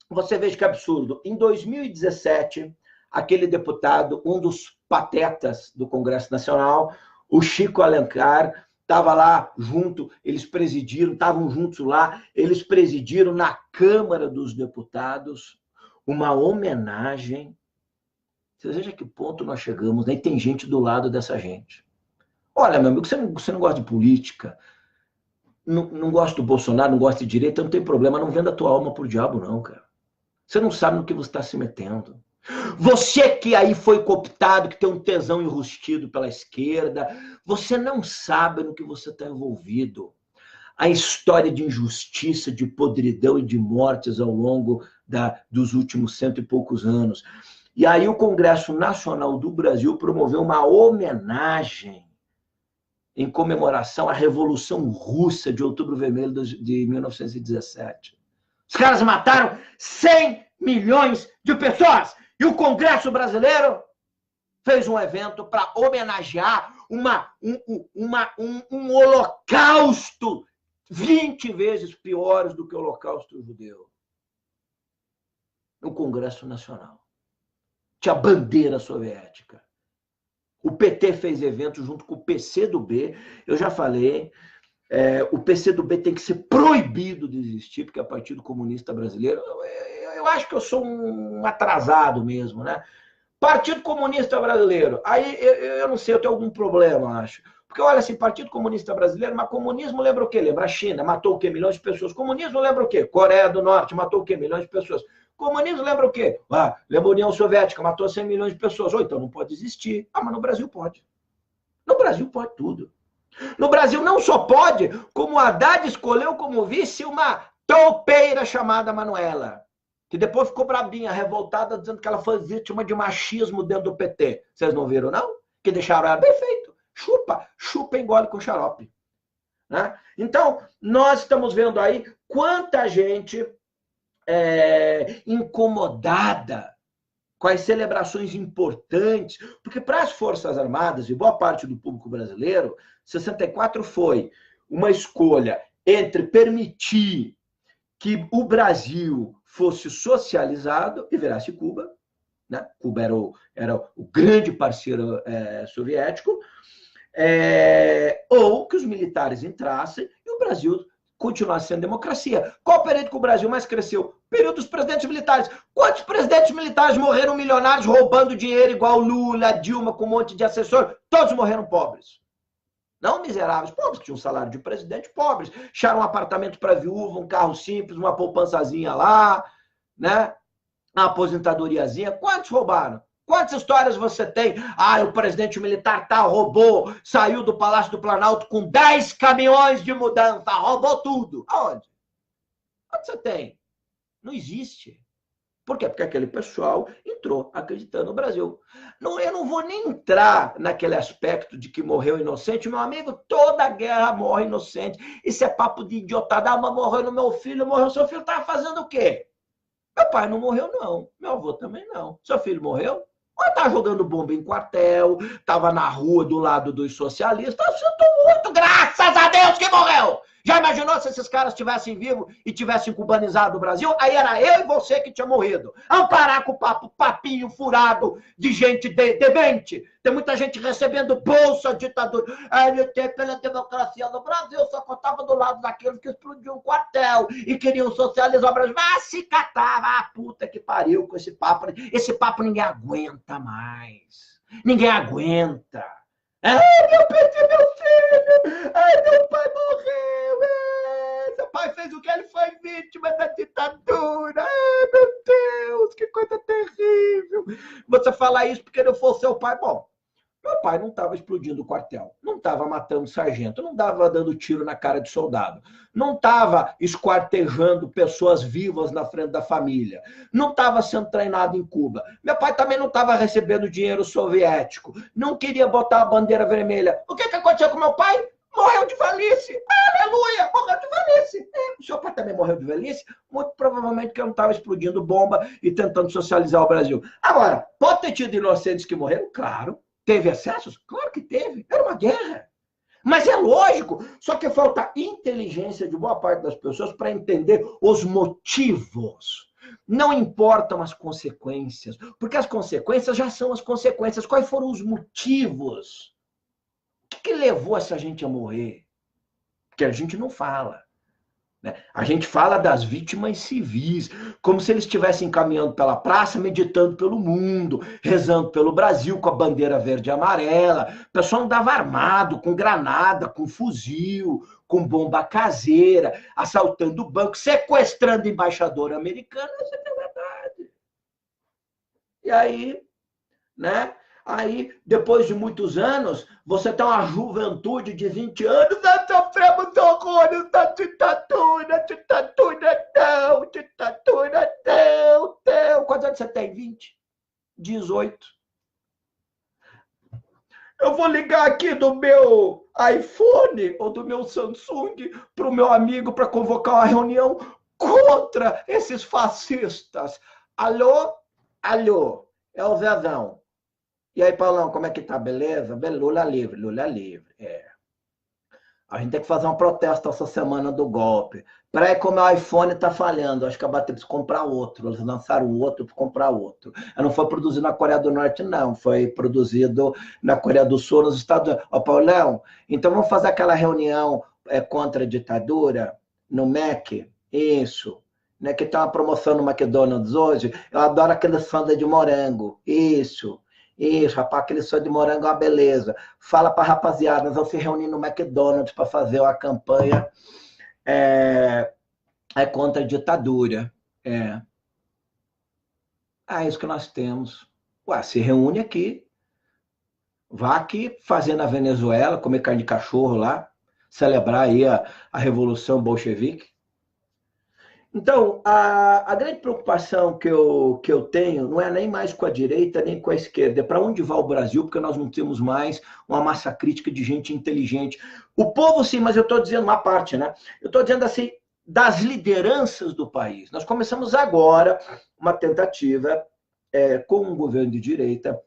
você veja que absurdo. Em 2017, aquele deputado, um dos patetas do Congresso Nacional, o Chico Alencar, estava lá junto, eles presidiram, estavam juntos lá, eles presidiram na Câmara dos Deputados uma homenagem. Você veja a que ponto nós chegamos, né? E tem gente do lado dessa gente. Olha, meu amigo, você não gosta de política, não gosta do Bolsonaro, não gosta de direita, não tem problema, não venda a tua alma pro diabo, não, cara. Você não sabe no que você está se metendo. Você que aí foi cooptado, que tem um tesão enrustido pela esquerda, você não sabe no que você está envolvido. A história de injustiça, de podridão e de mortes ao longo dos últimos 100 e poucos anos. E aí o Congresso Nacional do Brasil promoveu uma homenagem em comemoração à Revolução Russa de Outubro Vermelho de 1917. Os caras mataram 100 milhões de pessoas. E o Congresso brasileiro fez um evento para homenagear um holocausto 20 vezes piores do que o holocausto judeu. No Congresso Nacional. Tinha bandeira soviética. O PT fez evento junto com o PCdoB. Eu já falei, o PCdoB tem que ser proibido de existir, porque é o Partido Comunista Brasileiro. Eu acho que eu sou um atrasado mesmo, né? Partido Comunista Brasileiro. Aí eu não sei, eu tenho algum problema, acho. Porque, olha assim, Partido Comunista Brasileiro, mas comunismo lembra o quê? Lembra a China, matou o quê? Milhões de pessoas. Comunismo lembra o quê? Coreia do Norte, matou o quê? Milhões de pessoas. Comunismo lembra o quê? Lembra a União Soviética, matou 100 milhões de pessoas. Ou então não pode existir. Mas no Brasil pode. No Brasil pode tudo. No Brasil não só pode, como o Haddad escolheu como vice uma toupeira chamada Manuela, que depois ficou brabinha, revoltada, dizendo que ela foi vítima de machismo dentro do PT. Vocês não viram, não? Que deixaram ela bem feito. Chupa, engole com xarope. Né? Então, nós estamos vendo aí quanta gente incomodada com as celebrações importantes, porque para as Forças Armadas e boa parte do público brasileiro, 64 foi uma escolha entre permitir que o Brasil fosse socializado e virasse Cuba, né? Cuba era o grande parceiro soviético, ou que os militares entrassem e o Brasil continuasse sendo democracia. Qual período que o Brasil mais cresceu? Período dos presidentes militares. Quantos presidentes militares morreram milionários roubando dinheiro igual Lula, Dilma, com um monte de assessor? Todos morreram pobres. Não miseráveis, pobres, que tinham um salário de presidente, pobres. Acharam um apartamento para viúva, um carro simples, uma poupançazinha lá, né? Uma aposentadoriazinha. Quantos roubaram? Quantas histórias você tem? O presidente militar roubou, saiu do Palácio do Planalto com 10 caminhões de mudança, roubou tudo. Aonde? Onde você tem? Não existe. Por quê? Porque aquele pessoal entrou acreditando no Brasil. Eu não vou nem entrar naquele aspecto de que morreu inocente. Meu amigo, toda guerra morre inocente. Isso é papo de idiotada. Mas morreu no meu filho, morreu seu filho. Estava fazendo o quê? Meu pai não morreu, não. Meu avô também não. Seu filho morreu? Ou estava jogando bomba em quartel, estava na rua do lado dos socialistas. Eu sinto muito, graças a Deus que morreu. Já imaginou se esses caras estivessem vivos e tivessem cubanizado o Brasil? Aí era eu e você que tinha morrido. Vamos parar com o papinho furado de gente demente. Tem muita gente recebendo bolsa ditadura. Aí eu lutei pela democracia no Brasil, só que eu estava do lado daqueles que explodiam um quartel e queriam socializar o Brasil. Mas se catava, puta que pariu com esse papo. Esse papo ninguém aguenta mais. Ninguém aguenta. Eu perdi meu filho! Meu pai morreu! Seu pai fez o que? Ele foi vítima da ditadura! Meu Deus, que coisa terrível! Você falar isso porque não for seu pai. Bom, meu pai não estava explodindo o quartel, não estava matando sargento, não estava dando tiro na cara de soldado, não estava esquartejando pessoas vivas na frente da família, não estava sendo treinado em Cuba. Meu pai também não estava recebendo dinheiro soviético, não queria botar a bandeira vermelha. O que aconteceu com meu pai? Morreu de velhice. Aleluia! Morreu de velhice. O seu pai também morreu de velhice? Muito provavelmente que eu não estava explodindo bomba e tentando socializar o Brasil. Agora, pode ter tido inocentes que morreram? Claro. Teve excessos? Claro que teve. Era uma guerra. Mas é lógico. Só que falta inteligência de boa parte das pessoas para entender os motivos. Não importam as consequências, porque as consequências já são as consequências. Quais foram os motivos? O que levou essa gente a morrer? Porque a gente não fala. Né? A gente fala das vítimas civis, como se eles estivessem caminhando pela praça, meditando pelo mundo, rezando pelo Brasil com a bandeira verde e amarela. O pessoal andava armado, com granada, com fuzil, com bomba caseira, assaltando banco, sequestrando embaixador americano. Isso é verdade. E aí, né? Aí, depois de muitos anos, você tem uma juventude de 20 anos, nós sofremos horrores da ditadura não. Quantos anos você tem? 20? 18. Eu vou ligar aqui do meu iPhone ou do meu Samsung para o meu amigo para convocar uma reunião contra esses fascistas. Alô? Alô? É o Zezão. E aí, Paulão, como é que tá? Beleza? Lula livre, Lula livre. A gente tem que fazer um protesto essa semana do golpe. Peraí, como o iPhone tá falhando, acho que a bateria precisa comprar outro. Eles lançaram outro para comprar outro. Não foi produzido na Coreia do Norte, não. Foi produzido na Coreia do Sul, nos Estados Unidos. Ó, Paulão, então vamos fazer aquela reunião contra a ditadura no MEC? Isso. Né, que tem uma promoção no McDonald's hoje. Eu adoro aquele sanduíche de morango. Isso. Isso, rapaz, aquele sonho de morango é uma beleza. Fala pra rapaziada, nós vamos se reunir no McDonald's para fazer uma campanha contra a ditadura. É. É isso que nós temos. Ué, se reúne aqui. Vá aqui fazer na Venezuela, comer carne de cachorro lá, celebrar aí a Revolução Bolchevique. Então, a grande preocupação que eu tenho não é nem mais com a direita, nem com a esquerda, é para onde vai o Brasil, porque nós não temos mais uma massa crítica de gente inteligente. O povo, sim, mas eu estou dizendo uma parte, né? Eu estou dizendo assim, das lideranças do país. Nós começamos agora uma tentativa com um governo de direita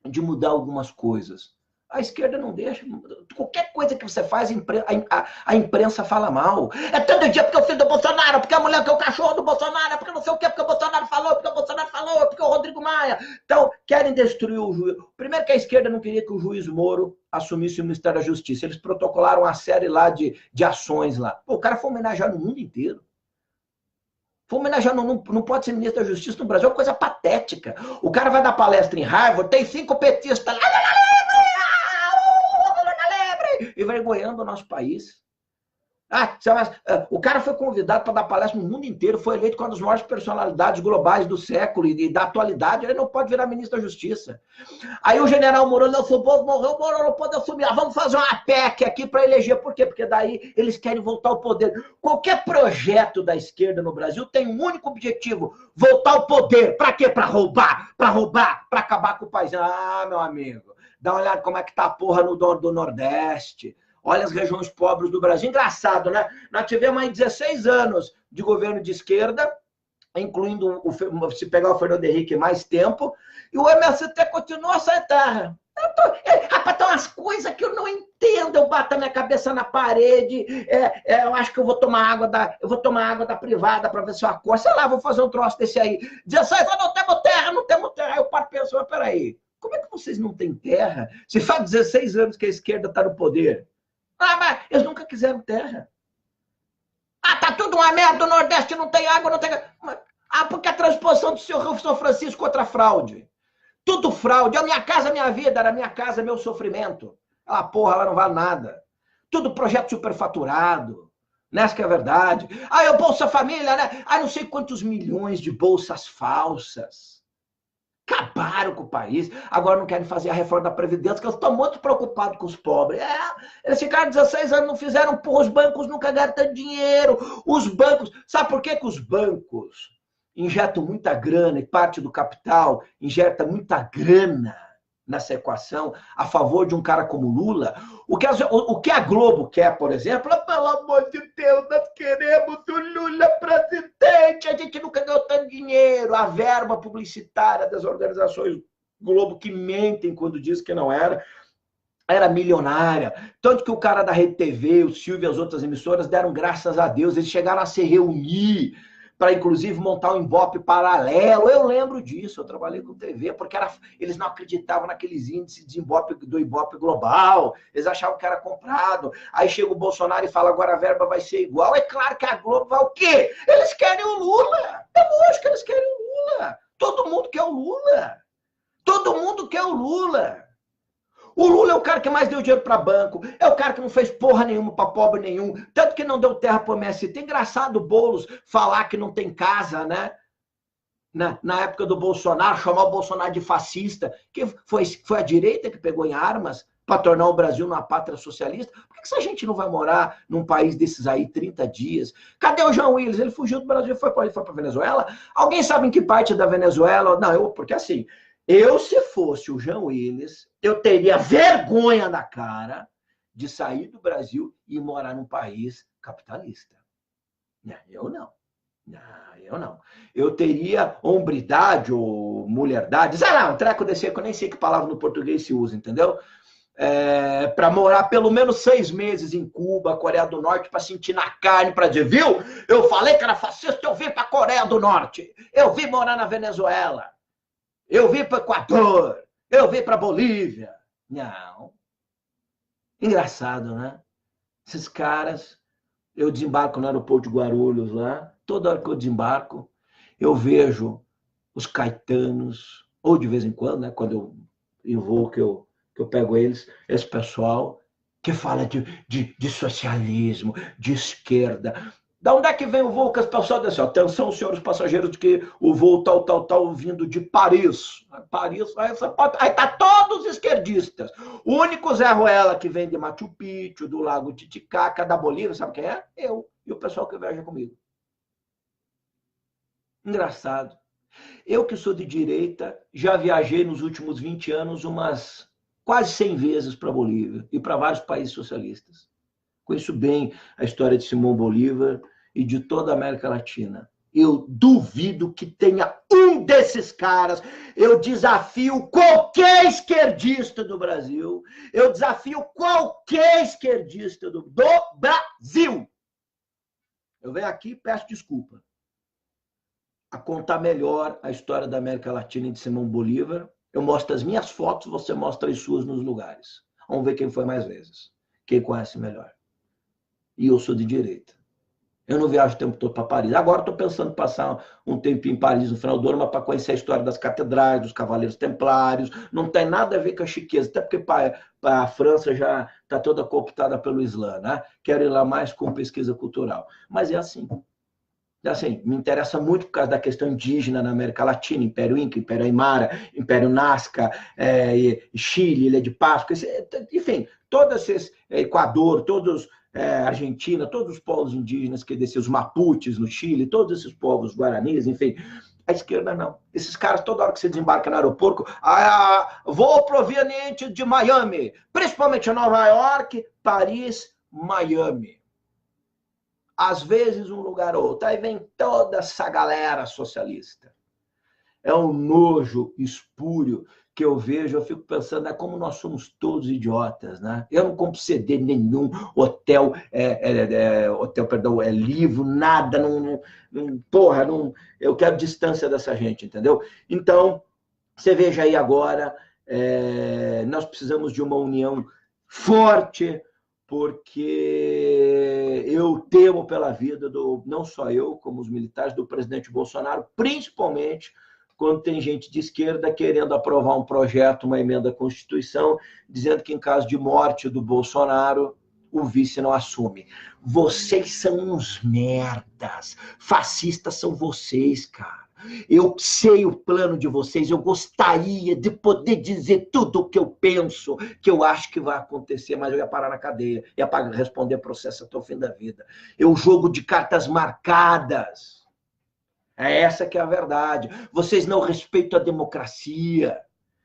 de mudar algumas coisas. A esquerda não deixa. Qualquer coisa que você faz, a imprensa fala mal. É todo dia porque eu fiz do Bolsonaro, porque a mulher que é o cachorro do Bolsonaro, porque não sei o quê, porque o Bolsonaro falou, porque o Bolsonaro falou, porque o Rodrigo Maia. Então, querem destruir o juiz. Primeiro que a esquerda não queria que o juiz Moro assumisse o Ministério da Justiça. Eles protocolaram uma série lá de ações lá. Pô, o cara foi homenageado no mundo inteiro. Foi homenageado, não pode ser ministro da Justiça no Brasil, é uma coisa patética. O cara vai dar palestra em Harvard, tem 5 petistas lá, envergonhando o nosso país. O cara foi convidado para dar palestra no mundo inteiro, foi eleito com uma das maiores personalidades globais do século e da atualidade, ele não pode virar ministro da Justiça. Aí o general Moro, Nelson Bozo morreu, Moro não pode assumir. Vamos fazer uma PEC aqui para eleger. Por quê? Porque daí eles querem voltar ao poder. Qualquer projeto da esquerda no Brasil tem um único objetivo: voltar ao poder. Para quê? Para roubar, para acabar com o país. Meu amigo, dá uma olhada como é que tá a porra do Nordeste. Olha as regiões pobres do Brasil. Engraçado, né? Nós tivemos aí 16 anos de governo de esquerda, incluindo, se pegar o Fernando Henrique, mais tempo, e o MST continua sem terra. Rapaz, tem umas coisas que eu não entendo. Eu bato a minha cabeça na parede. Eu acho que eu vou tomar água da privada para ver se eu acordo. Sei lá, vou fazer um troço desse aí. 16 anos, não temos terra, não temos terra. Aí eu paro e penso, mas peraí, como é que vocês não têm terra? Se faz 16 anos que a esquerda está no poder. Mas eles nunca quiseram terra. Tá tudo uma merda, o Nordeste não tem água, não tem... porque a transposição do seu Rio São Francisco contra a fraude. Tudo fraude. A minha casa, minha vida, era minha casa, meu sofrimento. Porra, ela não vale nada. Tudo projeto superfaturado. Nessa que é a verdade. O Bolsa Família, né? Não sei quantos milhões de bolsas falsas. Acabaram com o país. Agora não querem fazer a reforma da Previdência, porque eles estão muito preocupados com os pobres. Eles ficaram 16 anos, não fizeram, os bancos nunca ganharam tanto dinheiro. Os bancos... Sabe por que os bancos injetam muita grana e parte do capital injeta muita grana nessa equação a favor de um cara como Lula? O que a Globo quer, por exemplo, pelo amor de Deus, nós queremos o Lula presidente, a gente nunca ganhou tanto dinheiro. A verba publicitária das organizações Globo, que mentem quando diz que não era milionária. Tanto que o cara da Rede TV, o Silvio e as outras emissoras deram graças a Deus, eles chegaram a se reunir para, inclusive, montar um Ibope paralelo. Eu lembro disso, eu trabalhei com TV, porque eles não acreditavam naqueles índices do Ibope global, eles achavam que era comprado. Aí chega o Bolsonaro e fala, agora a verba vai ser igual. É claro que a Globo vai o quê? Eles querem o Lula. É lógico que eles querem o Lula. Todo mundo quer o Lula. Todo mundo quer o Lula. O Lula é o cara que mais deu dinheiro para banco, é o cara que não fez porra nenhuma para pobre nenhum, tanto que não deu terra para o MST. Engraçado o Boulos falar que não tem casa, né? Na época do Bolsonaro, chamar o Bolsonaro de fascista, que foi a direita que pegou em armas para tornar o Brasil uma pátria socialista. Por que essa gente não vai morar num país desses aí 30 dias? Cadê o João Willis? Ele fugiu do Brasil, foi para a Venezuela? Alguém sabe em que parte da Venezuela? Não, porque assim... se fosse o João Willis, eu teria vergonha na cara de sair do Brasil e morar num país capitalista. Eu não. Eu não. Eu teria hombridade ou mulherdade, sei lá, um treco desse que eu nem sei que palavra no português se usa, entendeu? Para morar pelo menos 6 meses em Cuba, Coreia do Norte, para sentir na carne, para dizer, viu? Eu falei que era fascista, eu vim para a Coreia do Norte, eu vim morar na Venezuela. Eu vim para o Equador, eu vim para a Bolívia. Não. Engraçado, né? Esses caras, eu desembarco no aeroporto de Guarulhos lá, toda hora que eu desembarco, eu vejo os caetanos, ou de vez em quando, né? Quando eu em voo que eu pego eles, esse pessoal que fala de socialismo, de esquerda. Da onde é que vem o voo que as pessoas dizem assim, atenção, senhores passageiros, de que o voo tal, vindo de Paris. Paris, aí tá todos esquerdistas. O único Zé Ruela que vem de Machu Picchu, do Lago Titicaca, da Bolívia, sabe quem é? Eu e o pessoal que viaja comigo. Engraçado. Eu que sou de direita, já viajei nos últimos 20 anos umas quase 100 vezes para a Bolívia e para vários países socialistas. Conheço bem a história de Simão Bolívar e de toda a América Latina. Eu duvido que tenha um desses caras. Eu desafio qualquer esquerdista do Brasil. Eu desafio qualquer esquerdista do Brasil. Eu venho aqui e peço desculpa. A contar melhor a história da América Latina e de Simão Bolívar. Eu mostro as minhas fotos, você mostra as suas nos lugares. Vamos ver quem foi mais vezes. Quem conhece melhor. E eu sou de direita. Eu não viajo o tempo todo para Paris. Agora estou pensando em passar um tempinho em Paris no final do ano, mas para conhecer a história das catedrais, dos cavaleiros templários. Não tem nada a ver com a chiqueza, até porque a França já está toda cooptada pelo Islã, né? Quero ir lá mais com pesquisa cultural. Mas é assim. Assim, me interessa muito por causa da questão indígena na América Latina, Império Inca, Império Aymara, Império Nazca, Chile, Ilha de Páscoa, enfim, todos esses, Equador, todos, Argentina, todos os povos indígenas que desciam, os Mapuches no Chile, todos esses povos guaranis, enfim. A esquerda não. Esses caras, toda hora que você desembarca no aeroporto, voo proveniente de Miami, principalmente Nova York, Paris, Miami. Às vezes um lugar ou outro. Aí vem toda essa galera socialista. É um nojo espúrio que eu vejo, eu fico pensando, como nós somos todos idiotas, né? Eu não compro CD nenhum, livro, nada, porra, eu quero distância dessa gente, entendeu? Então, você veja aí agora, nós precisamos de uma união forte, porque eu temo pela vida não só eu, como os militares, do presidente Bolsonaro, principalmente quando tem gente de esquerda querendo aprovar um projeto, uma emenda à Constituição, dizendo que em caso de morte do Bolsonaro, o vice não assume. Vocês são uns merdas. Fascistas são vocês, cara. Eu sei o plano de vocês, eu gostaria de poder dizer tudo o que eu penso, que eu acho que vai acontecer, mas eu ia parar na cadeia, ia responder processo até o fim da vida. Eu jogo de cartas marcadas. É essa que é a verdade. Vocês não respeitam a democracia.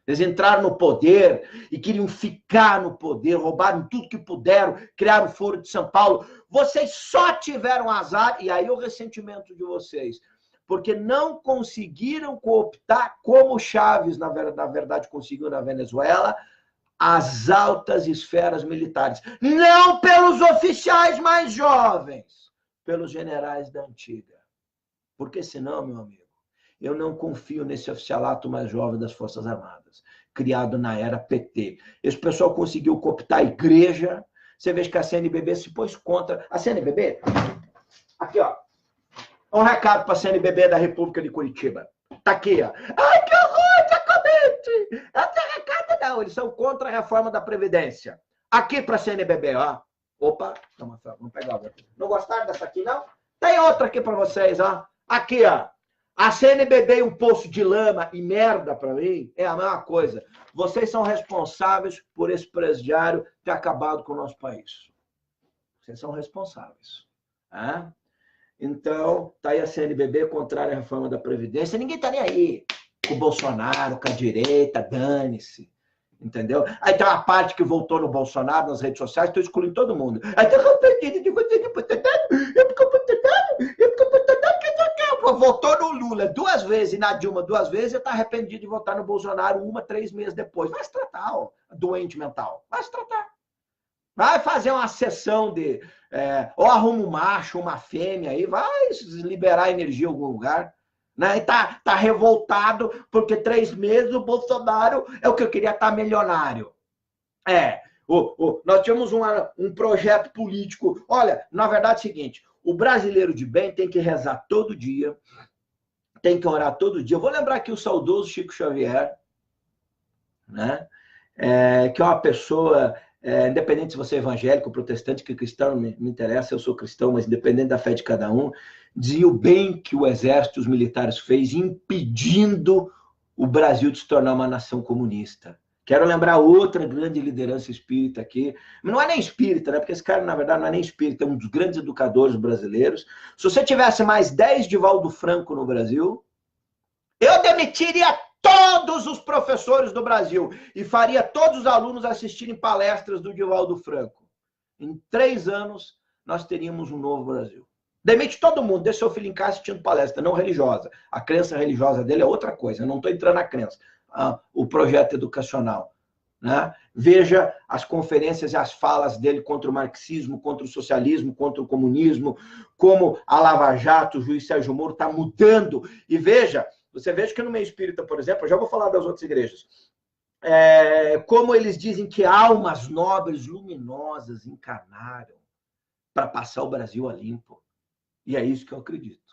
Eles entraram no poder e queriam ficar no poder, roubaram tudo que puderam, criaram o Foro de São Paulo. Vocês só tiveram azar, e aí o ressentimento de vocês, porque não conseguiram cooptar, como Chávez, na verdade, conseguiu na Venezuela, as altas esferas militares. Não pelos oficiais mais jovens, pelos generais da antiga. Porque senão, meu amigo, eu não confio nesse oficialato mais jovem das Forças Armadas, criado na era PT. Esse pessoal conseguiu cooptar a igreja. Você vê que a CNBB se pôs contra. A CNBB, aqui, ó. Um recado para a CNBB da República de Curitiba. Tá aqui, ó. Ai, que horror, Jacobete! Não tem recado, não. Eles são contra a reforma da Previdência. Aqui para a CNBB, ó. Opa, vamos pegar outra. Não gostaram dessa aqui, não? Tem outra aqui para vocês, ó. Aqui, ó. A CNBB e um poço de lama e merda para mim é a mesma coisa. Vocês são responsáveis por esse presidiário ter acabado com o nosso país. Vocês são responsáveis. Tá? Então, tá aí a CNBB contrária à reforma da Previdência. Ninguém tá nem aí com o Bolsonaro, com a direita, dane-se. Entendeu? Aí tem uma parte que voltou no Bolsonaro nas redes sociais, estou excluindo todo mundo. Aí tem arrependido de você, votou no Lula 2 vezes e na Dilma 2 vezes, e está arrependido de votar no Bolsonaro 3 meses depois. Vai se tratar, ó, doente mental. Vai se tratar. Vai fazer uma sessão de... ou arruma um macho, uma fêmea aí, vai liberar energia em algum lugar. Né? E tá revoltado porque 3 meses o Bolsonaro é o que eu queria, estar milionário. Nós tínhamos um projeto político. Olha, na verdade é o seguinte, o brasileiro de bem tem que rezar todo dia, tem que orar todo dia. Eu vou lembrar aqui o saudoso Chico Xavier, né? Que é uma pessoa, independente se você é evangélico, protestante, que cristão, não me interessa, eu sou cristão, mas independente da fé de cada um, dizia o bem que o exército e os militares fez impedindo o Brasil de se tornar uma nação comunista. Quero lembrar outra grande liderança espírita aqui. Não é nem espírita, né? Porque esse cara, na verdade, não é nem espírita, é um dos grandes educadores brasileiros. Se você tivesse mais 10 Divaldo Franco no Brasil, eu demitiria todos os professores do Brasil e faria todos os alunos assistirem palestras do Divaldo Franco. Em 3 anos, nós teríamos um novo Brasil. Demite todo mundo, deixa seu filho em casa assistindo palestra, não religiosa. A crença religiosa dele é outra coisa, eu não estou entrando na crença. O projeto educacional, né? Veja as conferências e as falas dele contra o marxismo, contra o socialismo, contra o comunismo, como a Lava Jato, o juiz Sérgio Moro está mudando. E veja, você veja que no meio espírita, por exemplo, eu já vou falar das outras igrejas, como eles dizem que almas nobres, luminosas, encarnaram para passar o Brasil a limpo. E é isso que eu acredito.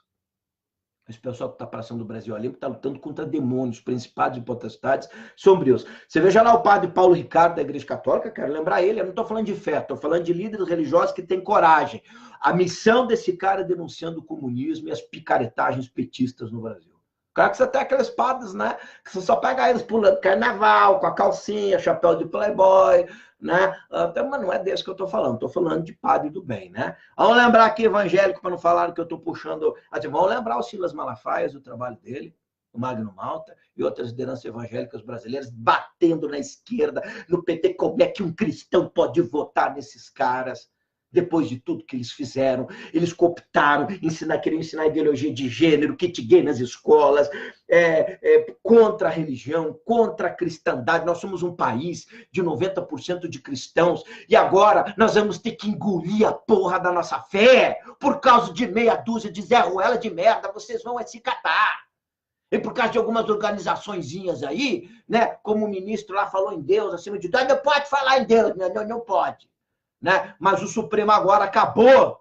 Esse pessoal que está passando o Brasil a limpo está lutando contra demônios, principados e potestades sombrios. Você veja lá o padre Paulo Ricardo da Igreja Católica, quero lembrar ele, eu não estou falando de fé, estou falando de líderes religiosos que têm coragem. A missão desse cara é denunciando o comunismo e as picaretagens petistas no Brasil. Claro que você tem aqueles padres, né? Que você só pega eles pulando carnaval, com a calcinha, chapéu de playboy, né? Mas não é desse que eu estou falando de padre do bem, né? Vamos lembrar aqui, evangélico, para não falar que eu estou puxando. Vamos lembrar o Silas Malafaia, o trabalho dele, o Magno Malta, e outras lideranças evangélicas brasileiras batendo na esquerda, no PT. Como é que um cristão pode votar nesses caras? Depois de tudo que eles fizeram, eles cooptaram, queriam ensinar ideologia de gênero, kit gay nas escolas, contra a religião, contra a cristandade. Nós somos um país de 90% de cristãos e agora nós vamos ter que engolir a porra da nossa fé por causa de meia dúzia de Zé Ruela de merda. Vocês vão se catar. E por causa de algumas organizaçõezinhas aí, né? Como o ministro lá falou em Deus, acima de Deus, não pode falar em Deus, não pode. Né? Mas o Supremo agora acabou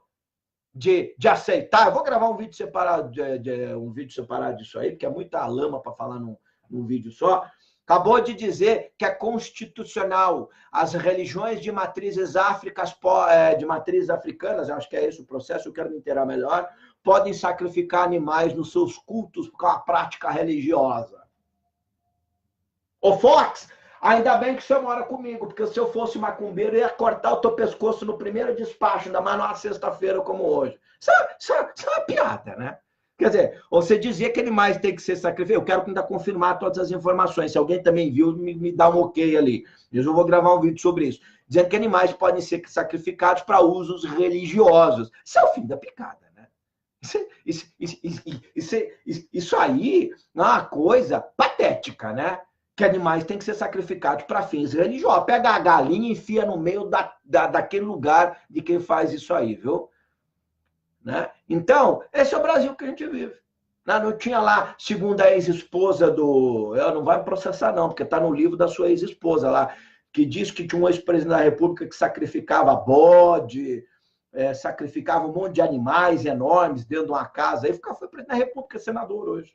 de aceitar. Eu vou gravar um vídeo separado, disso aí, porque é muita lama para falar num vídeo só. Acabou de dizer que é constitucional as religiões de matrizes africanas, acho que é esse o processo, eu quero me inteirar melhor, podem sacrificar animais nos seus cultos por uma prática religiosa. Ô Fox, ainda bem que você mora comigo, porque se eu fosse macumbeiro, eu ia cortar o teu pescoço no primeiro despacho, ainda mais numa sexta-feira como hoje. Isso é uma piada, né? Quer dizer, você dizia que animais têm que ser sacrificados. Eu quero ainda confirmar todas as informações. Se alguém também viu, me dá um ok ali. Eu vou gravar um vídeo sobre isso. Dizendo que animais podem ser sacrificados para usos religiosos. Isso é o fim da picada, né? Isso aí é uma coisa patética, né? Que animais têm que ser sacrificados para fins religiosos. Pega a galinha e enfia no meio daquele lugar de quem faz isso aí, viu? Né? Então, esse é o Brasil que a gente vive. Não tinha lá, segundo a ex-esposa do... Ela não vai processar não, porque está no livro da sua ex-esposa lá, que diz que tinha um ex-presidente da República que sacrificava bode, sacrificava um monte de animais enormes dentro de uma casa. Aí foi presidente da República, senador hoje.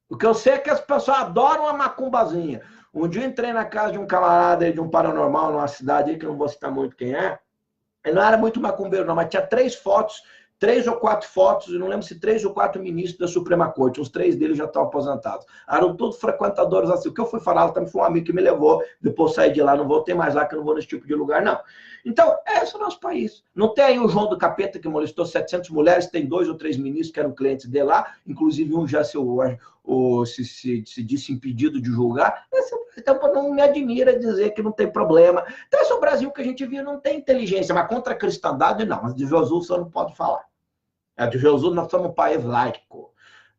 O que eu sei é que as pessoas adoram a macumbazinha. Um dia eu entrei na casa de um camarada aí, de um paranormal, numa cidade aí, que eu não vou citar muito quem é. Ele não era muito macumbeiro, não, mas tinha 3 ou 4 fotos, eu não lembro se 3 ou 4 ministros da Suprema Corte, uns 3 deles já estão aposentados. Eram todos frequentadores assim. O que eu fui falar, também foi um amigo que me levou, depois saí de lá, não voltei mais lá, que eu não vou nesse tipo de lugar, não. Então, esse é o nosso país. Não tem aí o João do Capeta, que molestou 700 mulheres, tem 2 ou 3 ministros que eram clientes dele lá, inclusive um já se disse impedido de julgar. Então, não me admira dizer que não tem problema. Então, esse é o Brasil que a gente viu, não tem inteligência, mas contra a cristandade, não. Mas de Jesus você não pode falar. De Jesus nós somos um país laico.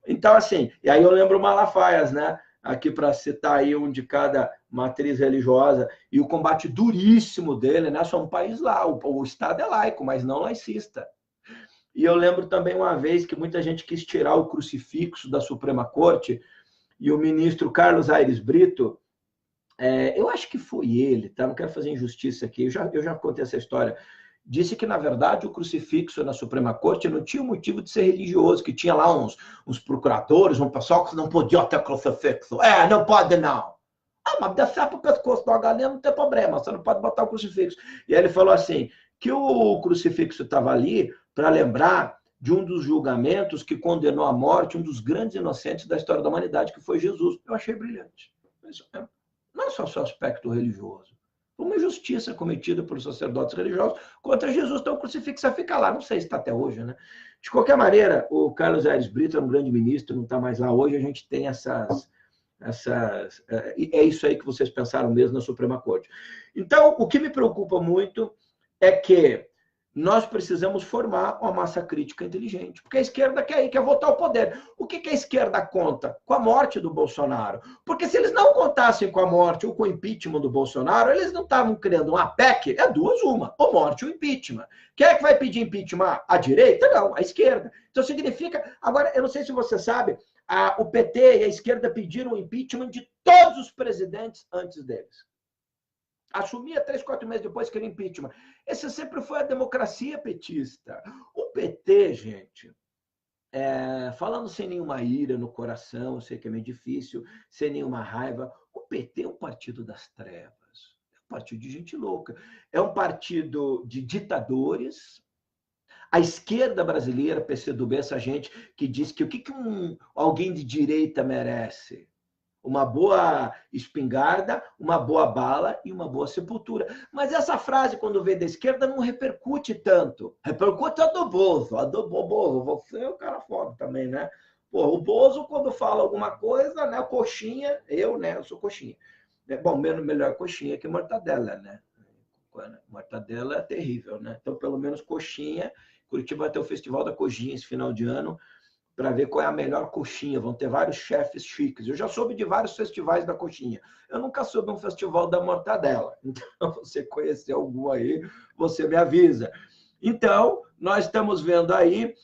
Então, assim, e aí eu lembro Malafaias, né? Aqui para citar aí um de cada matriz religiosa, e o combate duríssimo dele, né? Somos um país lá, o Estado é laico, mas não laicista. E eu lembro também uma vez que muita gente quis tirar o crucifixo da Suprema Corte, e o ministro Carlos Aires Brito, eu acho que foi ele, tá? Não quero fazer injustiça aqui, eu já contei essa história, disse que, na verdade, o crucifixo na Suprema Corte não tinha motivo de ser religioso, que tinha lá uns procuradores, um pessoal que não podia ter crucifixo. Não pode não. Ah, mas descer para o pescoço de uma galinha não tem problema, você não pode botar o crucifixo. E aí ele falou assim, que o crucifixo estava ali para lembrar de um dos julgamentos que condenou à morte um dos grandes inocentes da história da humanidade, que foi Jesus. Eu achei brilhante. Não é só seu aspecto religioso. Uma injustiça cometida pelos sacerdotes religiosos contra Jesus. Então o crucifixo fica lá. Não sei se está até hoje, né? De qualquer maneira, o Carlos Aires Brito é um grande ministro, não está mais lá hoje. A gente tem é isso aí que vocês pensaram mesmo na Suprema Corte. Então, o que me preocupa muito é que nós precisamos formar uma massa crítica inteligente, porque a esquerda quer voltar ao poder. O que a esquerda conta? Com a morte do Bolsonaro. Porque se eles não contassem com a morte ou com o impeachment do Bolsonaro, eles não estavam criando uma PEC, é duas uma, ou morte ou impeachment. Quem é que vai pedir impeachment? A direita? Não, a esquerda. Então significa... Agora, eu não sei se você sabe, o PT e a esquerda pediram o impeachment de todos os presidentes antes deles. Assumia 3, 4 meses depois que era impeachment. Essa sempre foi a democracia petista. O PT, gente, falando sem nenhuma ira no coração, eu sei que é meio difícil, sem nenhuma raiva, o PT é um partido das trevas. É um partido de gente louca. É um partido de ditadores. A esquerda brasileira, PCdoB, essa gente que diz que o que alguém de direita merece? Uma boa espingarda, uma boa bala e uma boa sepultura. Mas essa frase, quando vem da esquerda, não repercute tanto. Repercute a do Bozo. A do Bozo, você é um cara foda também, né? Pô, o Bozo, quando fala alguma coisa, né? Coxinha, eu sou coxinha. Bom, melhor coxinha que mortadela, né? Mortadela é terrível, né? Então, pelo menos coxinha. Curitiba vai ter o Festival da Coxinha esse final de ano, para ver qual é a melhor coxinha. Vão ter vários chefes chiques. Eu já soube de vários festivais da coxinha. Eu nunca soube um festival da mortadela. Então, você conhecer algum aí, você me avisa. Então, nós estamos vendo aí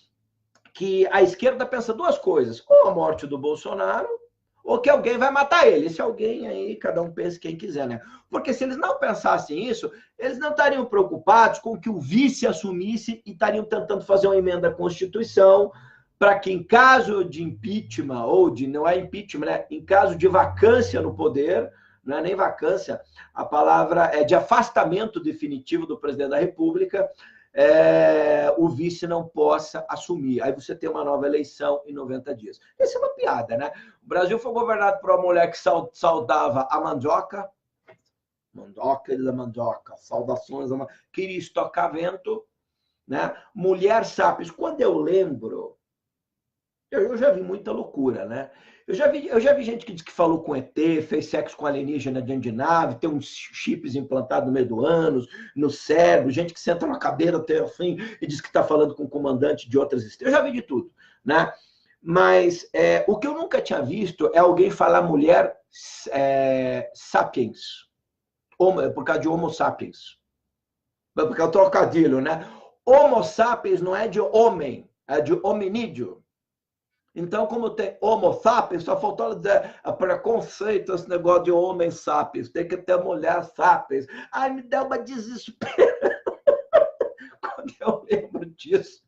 que a esquerda pensa duas coisas. Ou a morte do Bolsonaro, ou que alguém vai matar ele. Esse alguém aí, cada um pensa quem quiser, né? Porque se eles não pensassem isso, eles não estariam preocupados com que o vice assumisse e estariam tentando fazer uma emenda à Constituição para que, em caso de impeachment, ou de, não é impeachment, né? Em caso de vacância no poder, não é nem vacância, a palavra é de afastamento definitivo do presidente da República, o vice não possa assumir. Aí você tem uma nova eleição em 90 dias. Isso é uma piada, né? O Brasil foi governado por uma mulher que saudava a mandioca, da mandioca, saudações, queria estocar vento, né? Mulher sapiens. Quando eu lembro, eu já vi muita loucura, né? Eu já vi gente que diz que falou com ET, fez sexo com alienígena dentro de nave, tem uns chips implantados no meio do ânus, no cérebro, gente que senta na cadeira até assim e diz que está falando com o comandante de outras estrelas. Eu já vi de tudo, né? Mas o que eu nunca tinha visto é alguém falar mulher sapiens, por causa de homo sapiens. Porque é o trocadilho, né? Homo sapiens não é de homem, é de hominídeo. Então, como tem homo sapiens, só faltou dizer preconceito, esse negócio de homem sapiens, tem que ter mulher sapiens. Ai, me dá uma desespero quando eu lembro disso.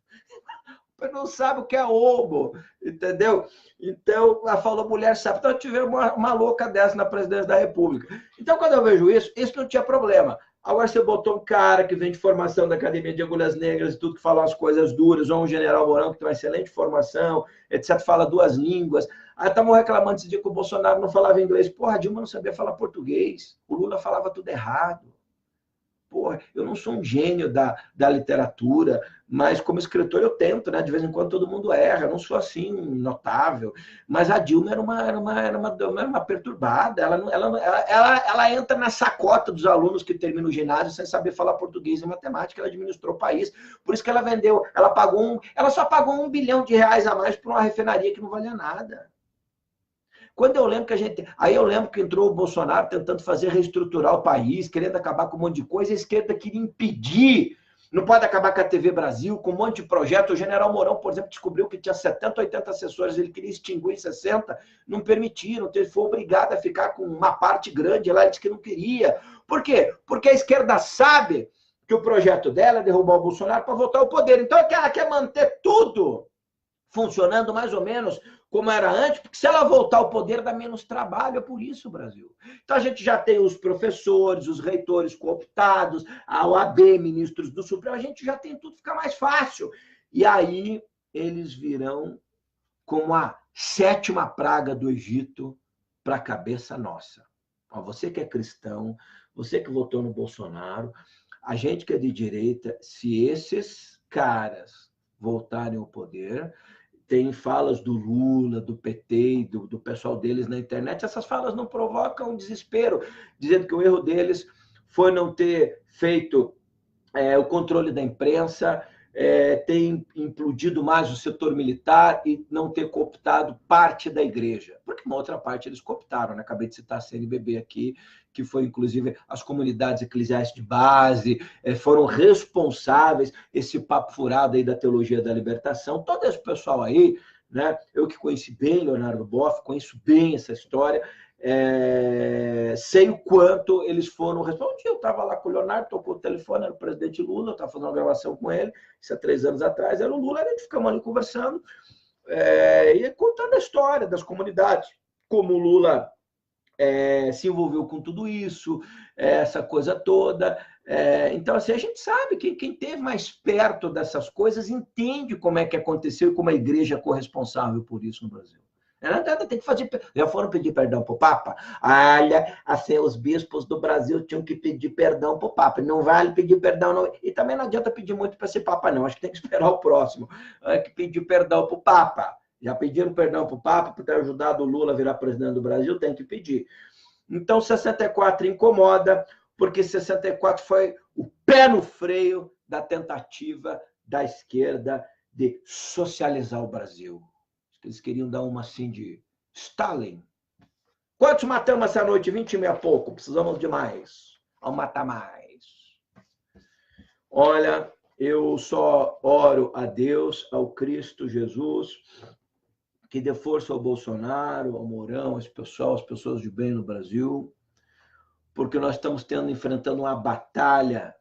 Você não sabe o que é homo, entendeu? Então, ela falou mulher sapiens. Então, eu tive uma louca dessa na presidência da República. Então, quando eu vejo isso não tinha problema. Agora você botou um cara que vem de formação da Academia de Agulhas Negras e tudo, que fala umas coisas duras, ou um general Mourão que tem uma excelente formação, etc., fala duas línguas. Aí estavam reclamando esse dia que o Bolsonaro não falava inglês. Porra, a Dilma não sabia falar português. O Lula falava tudo errado. Porra, eu não sou um gênio da literatura, mas como escritor eu tento, né? De vez em quando todo mundo erra, eu não sou assim notável. Mas a Dilma era uma perturbada, ela entra na sacota dos alunos que terminam o ginásio sem saber falar português e matemática, ela administrou o país, por isso que ela vendeu, ela só pagou R$1 bilhão a mais por uma refinaria que não valia nada. Quando eu lembro aí eu lembro que entrou o Bolsonaro tentando reestruturar o país, querendo acabar com um monte de coisa, a esquerda queria impedir. Não pode acabar com a TV Brasil, com um monte de projeto. O general Mourão, por exemplo, descobriu que tinha 70, 80 assessores, ele queria extinguir 60, não permitiram, ele foi obrigado a ficar com uma parte grande lá, ele disse que não queria. Por quê? Porque a esquerda sabe que o projeto dela é derrubar o Bolsonaro para voltar ao poder. Então ela quer manter tudo funcionando mais ou menos como era antes, porque se ela voltar ao poder, dá menos trabalho, é por isso o Brasil. Então a gente já tem os professores, os reitores cooptados, a OAB, ministros do Supremo, a gente já tem tudo, fica mais fácil. E aí eles virão como a 7ª praga do Egito para a cabeça nossa. Ó, você que é cristão, você que votou no Bolsonaro, a gente que é de direita, se esses caras voltarem ao poder, tem falas do Lula, do PT e do pessoal deles na internet, essas falas não provocam desespero, dizendo que o erro deles foi não ter feito o controle da imprensa, ter implodido mais o setor militar e não ter cooptado parte da igreja. Porque uma outra parte eles cooptaram, né? Acabei de citar a CNBB aqui, que foi, inclusive, as comunidades eclesiais de base, foram responsáveis, esse papo furado aí da teologia da libertação, todo esse pessoal aí, né? Eu que conheci bem Leonardo Boff, conheço bem essa história, sei o quanto eles foram respondidos. Eu estava lá com o Leonardo, tocou o telefone, era o presidente Lula, eu estava fazendo uma gravação com ele, isso há 3 anos atrás, era o Lula, a gente ficamos ali conversando, e contando a história das comunidades, como o Lula se envolveu com tudo isso, essa coisa toda. Então, assim, a gente sabe que quem esteve mais perto dessas coisas entende como é que aconteceu e como a igreja é corresponsável por isso no Brasil. Tem que fazer. Já foram pedir perdão para o Papa? Olha, assim, os bispos do Brasil tinham que pedir perdão para o Papa. Não vale pedir perdão, não. E também não adianta pedir muito para esse Papa, não. Acho que tem que esperar o próximo. É que pedir perdão para o Papa. Já pediram perdão para o Papa por ter ajudado o Lula a virar presidente do Brasil? Tem que pedir. Então, 64 incomoda, porque 64 foi o pé no freio da tentativa da esquerda de socializar o Brasil. Eles queriam dar uma assim de Stalin. Quantos matamos essa noite? 20 e pouco. Precisamos de mais. Vamos matar mais. Olha, eu só oro a Deus, ao Cristo Jesus, que dê força ao Bolsonaro, ao Mourão, esse pessoal, as pessoas de bem no Brasil, porque nós estamos enfrentando uma batalha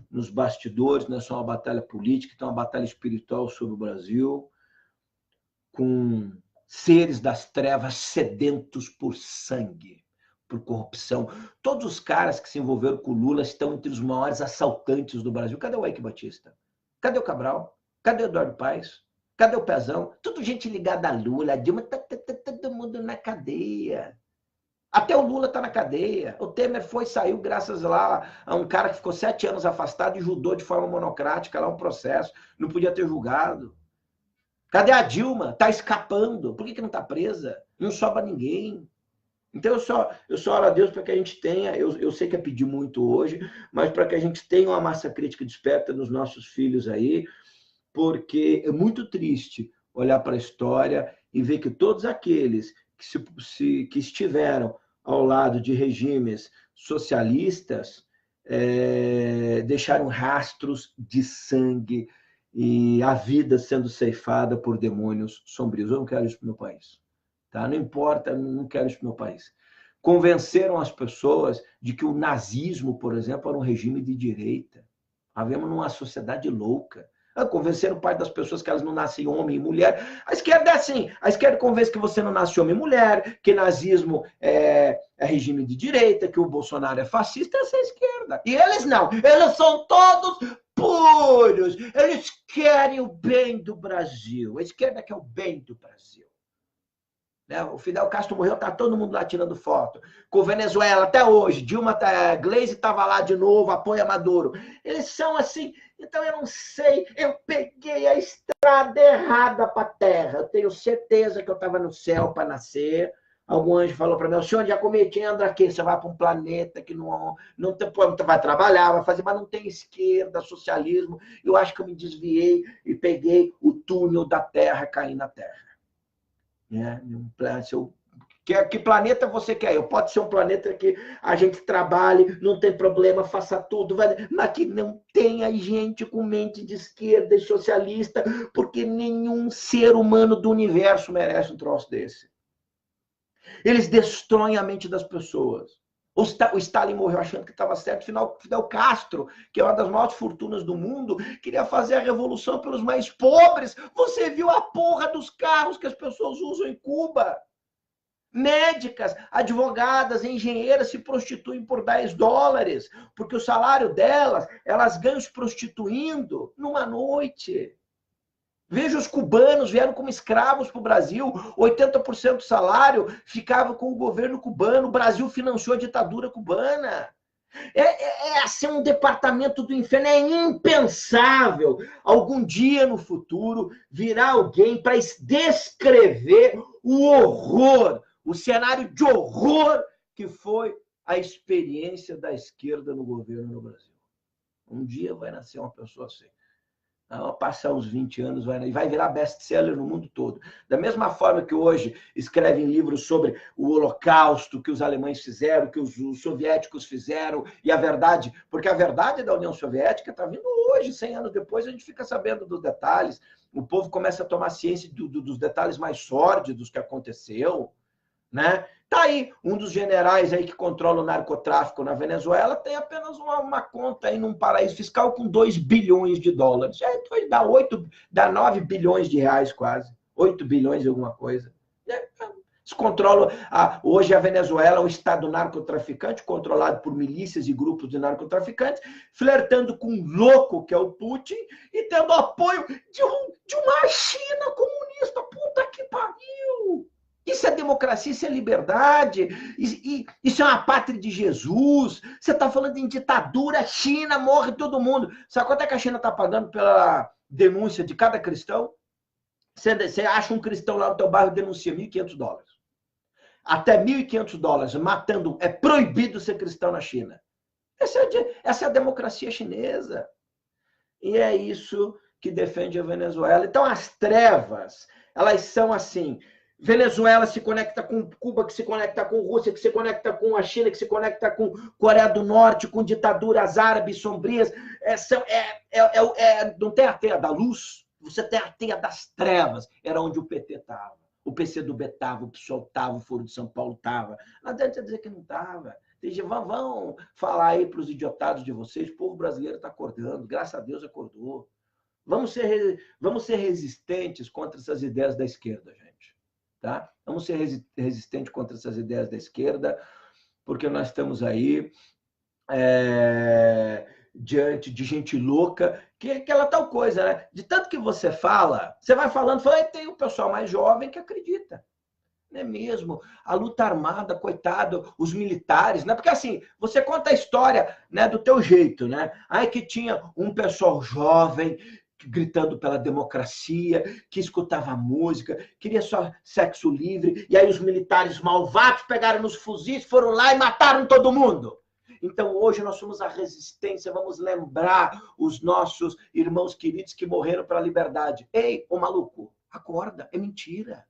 nos bastidores, não é só uma batalha política, então uma batalha espiritual sobre o Brasil, com seres das trevas sedentos por sangue, por corrupção. Todos os caras que se envolveram com o Lula estão entre os maiores assaltantes do Brasil. Cadê o Eike Batista? Cadê o Cabral? Cadê o Eduardo Paes? Cadê o Pezão? Tudo gente ligada a Lula, a Dilma, todo mundo na cadeia. Até o Lula está na cadeia. O Temer saiu graças lá a um cara que ficou 7 anos afastado e julgou de forma monocrática lá um processo. Não podia ter julgado. Cadê a Dilma? Está escapando. Por que não está presa? Não sobra ninguém. Então, eu só oro a Deus para que a gente tenha, eu sei que é pedir muito hoje, mas para que a gente tenha uma massa crítica desperta nos nossos filhos aí, porque é muito triste olhar para a história e ver que todos aqueles que estiveram ao lado de regimes socialistas deixaram rastros de sangue e a vida sendo ceifada por demônios sombrios. Eu não quero isso para o meu país. Tá? Não importa, não quero isso para o meu país. Convenceram as pessoas de que o nazismo, por exemplo, era um regime de direita. Havemos numa sociedade louca. Convenceram parte das pessoas que elas não nascem homem e mulher. A esquerda é assim. A esquerda convence que você não nasce homem e mulher, que nazismo é regime de direita, que o Bolsonaro é fascista. Essa é a esquerda. E eles não. Eles são todos puros. Eles querem o bem do Brasil. A esquerda quer o bem do Brasil. O Fidel Castro morreu, tá todo mundo lá tirando foto. Com Venezuela, até hoje. Dilma, Gleisi estava lá de novo, apoia Maduro. Eles são assim. Então, eu não sei. Eu peguei a estrada errada para a Terra. Eu tenho certeza que eu estava no céu para nascer. Algum anjo falou para mim, o senhor já cometendo aqui, você vai para um planeta que não vai trabalhar, vai fazer, mas não tem esquerda, socialismo. Eu acho que eu me desviei e peguei o túnel da Terra, caí na Terra. Que planeta você quer? Pode ser um planeta que a gente trabalhe, não tem problema, faça tudo, mas que não tenha gente com mente de esquerda e socialista, porque nenhum ser humano do universo merece um troço desse. Eles destroem a mente das pessoas. O Stalin morreu achando que estava certo. Fidel Castro, que é uma das maiores fortunas do mundo, queria fazer a revolução pelos mais pobres. Você viu a porra dos carros que as pessoas usam em Cuba? Médicas, advogadas, engenheiras se prostituem por $10, porque o salário delas, elas ganham se prostituindo numa noite. Veja, os cubanos vieram como escravos para o Brasil, 80% do salário ficava com o governo cubano, o Brasil financiou a ditadura cubana. É assim um departamento do inferno, é impensável algum dia no futuro virar alguém para descrever o horror, o cenário de horror que foi a experiência da esquerda no governo no Brasil. Um dia vai nascer uma pessoa assim. Ao passar os 20 anos, vai virar best-seller no mundo todo. Da mesma forma que hoje escrevem livros sobre o Holocausto que os alemães fizeram, que os soviéticos fizeram, e a verdade, porque a verdade da União Soviética está vindo hoje, 100 anos depois, a gente fica sabendo dos detalhes, o povo começa a tomar ciência dos detalhes mais sórdidos que aconteceu, né? Tá aí, um dos generais aí que controla o narcotráfico na Venezuela tem apenas uma conta aí num paraíso fiscal com $2 bilhões. Dá 9 bilhões de reais quase. 8 bilhões e alguma coisa. Eles controlam. Hoje a Venezuela é um estado narcotraficante, controlado por milícias e grupos de narcotraficantes, flertando com um louco que é o Putin e tendo apoio de uma China comunista. Puta que pariu! Isso é democracia, isso é liberdade, isso é uma pátria de Jesus. Você está falando em ditadura, China, morre todo mundo. Sabe quanto é que a China está pagando pela denúncia de cada cristão? Você acha um cristão lá no teu bairro e denuncia $1.500. Até $1.500, matando. É proibido ser cristão na China. Essa é a democracia chinesa. E é isso que defende a Venezuela. Então, as trevas, elas são assim. Venezuela se conecta com Cuba, que se conecta com Rússia, que se conecta com a China, que se conecta com Coreia do Norte, com ditaduras árabes sombrias. Não tem a teia da luz, você tem a teia das trevas. Era onde o PT estava. O PCdoB estava, o PSOL estava, o Foro de São Paulo estava. Não adianta dizer que não estava. Vão falar aí para os idiotados de vocês, o povo brasileiro está acordando, graças a Deus acordou. Vamos ser resistentes contra essas ideias da esquerda, gente. Tá? Vamos ser resistentes contra essas ideias da esquerda, porque nós estamos aí diante de gente louca, que é aquela tal coisa, né? De tanto que você fala, você vai falando, e tem o pessoal mais jovem que acredita. Não é mesmo? A luta armada, coitado, os militares, né? Porque assim, você conta a história, né, do teu jeito, né? Aí que tinha um pessoal jovem gritando pela democracia, que escutava música, queria só sexo livre, e aí os militares malvados pegaram nos fuzis, foram lá e mataram todo mundo. Então, hoje nós somos a resistência, vamos lembrar os nossos irmãos queridos que morreram pela liberdade. Ei, ô maluco, acorda, é mentira.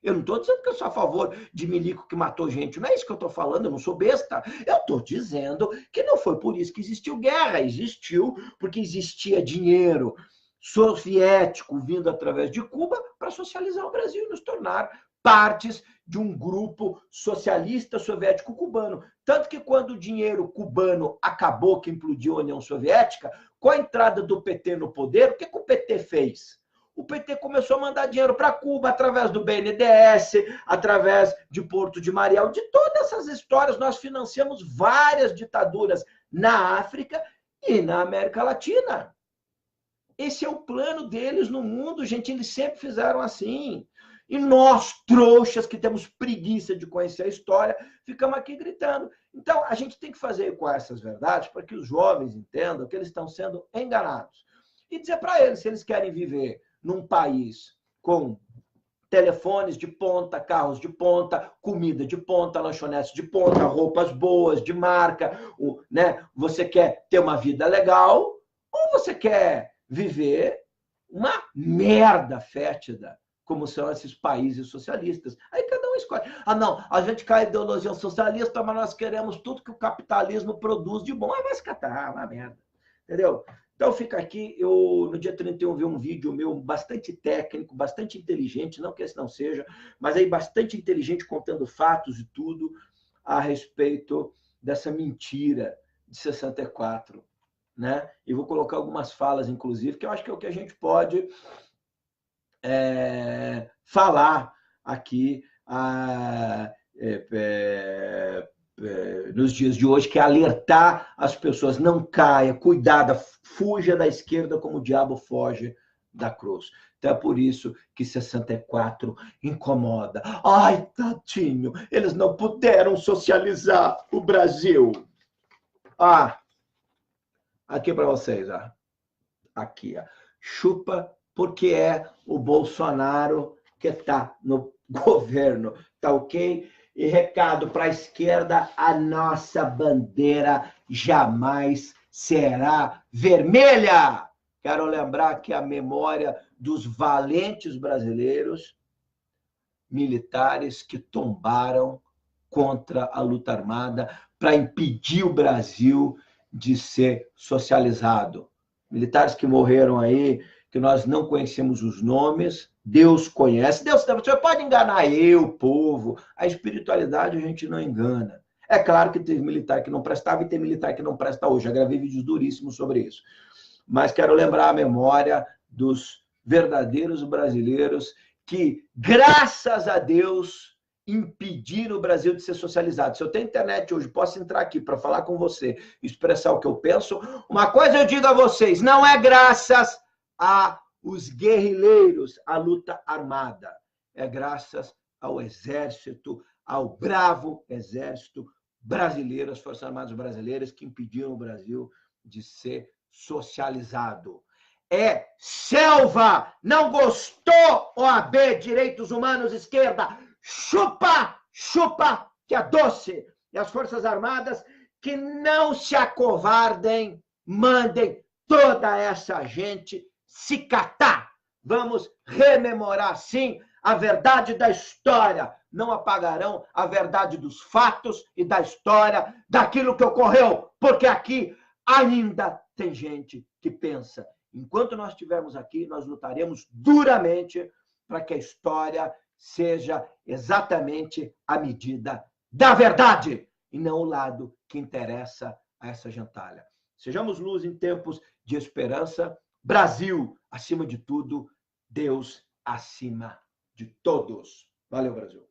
Eu não estou dizendo que eu sou a favor de milico que matou gente, não é isso que eu estou falando, eu não sou besta. Eu estou dizendo que não foi por isso que existiu guerra, existiu porque existia dinheiro soviético vindo através de Cuba para socializar o Brasil e nos tornar partes de um grupo socialista soviético cubano. Tanto que quando o dinheiro cubano acabou, que implodiu a União Soviética, com a entrada do PT no poder, o que o PT fez? O PT começou a mandar dinheiro para Cuba através do BNDES, através de Porto de Mariel. De todas essas histórias, nós financiamos várias ditaduras na África e na América Latina. Esse é o plano deles no mundo, gente. Eles sempre fizeram assim. E nós, trouxas, que temos preguiça de conhecer a história, ficamos aqui gritando. Então, a gente tem que fazer com essas verdades para que os jovens entendam que eles estão sendo enganados. E dizer para eles, se eles querem viver num país com telefones de ponta, carros de ponta, comida de ponta, lanchonetes de ponta, roupas boas, de marca, né? Você quer ter uma vida legal ou você quer viver uma merda fétida, como são esses países socialistas. Aí cada um escolhe. Não, a gente quer a ideologia socialista, mas nós queremos tudo que o capitalismo produz de bom. Aí vai se catar, uma merda. Entendeu? Então fica aqui, eu no dia 31 vi um vídeo meu bastante técnico, bastante inteligente, não que esse não seja, mas aí bastante inteligente contando fatos e tudo a respeito dessa mentira de 64, né? E vou colocar algumas falas, inclusive, que eu acho que é o que a gente pode falar aqui nos dias de hoje, que é alertar as pessoas, não caia, cuidado, fuja da esquerda como o diabo foge da cruz. Então é por isso que 64 incomoda. Ai, tadinho, eles não puderam socializar o Brasil. Aqui para vocês, aqui, chupa, porque é o Bolsonaro que está no governo, tá ok? E recado para a esquerda, a nossa bandeira jamais será vermelha. Quero lembrar que a memória dos valentes brasileiros militares que tombaram contra a luta armada para impedir o Brasil de ser socializado. Militares que morreram aí, que nós não conhecemos os nomes, Deus conhece. Deus, você pode enganar eu, povo, a espiritualidade a gente não engana. É claro que teve militar que não prestava e tem militar que não presta hoje. Já gravei vídeos duríssimos sobre isso. Mas quero lembrar a memória dos verdadeiros brasileiros que, graças a Deus, impediram o Brasil de ser socializado. Se eu tenho internet hoje, posso entrar aqui para falar com você, expressar o que eu penso. Uma coisa eu digo a vocês, não é graças aos guerrilheiros, à luta armada. É graças ao exército, ao bravo exército brasileiro, as Forças Armadas brasileiras, que impediram o Brasil de ser socializado. É selva! Não gostou, OAB, Direitos Humanos, esquerda? Chupa, chupa, que é doce. E as Forças Armadas que não se acovardem, mandem toda essa gente se catar. Vamos rememorar, sim, a verdade da história. Não apagarão a verdade dos fatos e da história, daquilo que ocorreu, porque aqui ainda tem gente que pensa. Enquanto nós estivermos aqui, nós lutaremos duramente para que a história seja exatamente a medida da verdade e não o lado que interessa a essa gentalha. Sejamos luz em tempos de esperança. Brasil, acima de tudo, Deus acima de todos. Valeu, Brasil.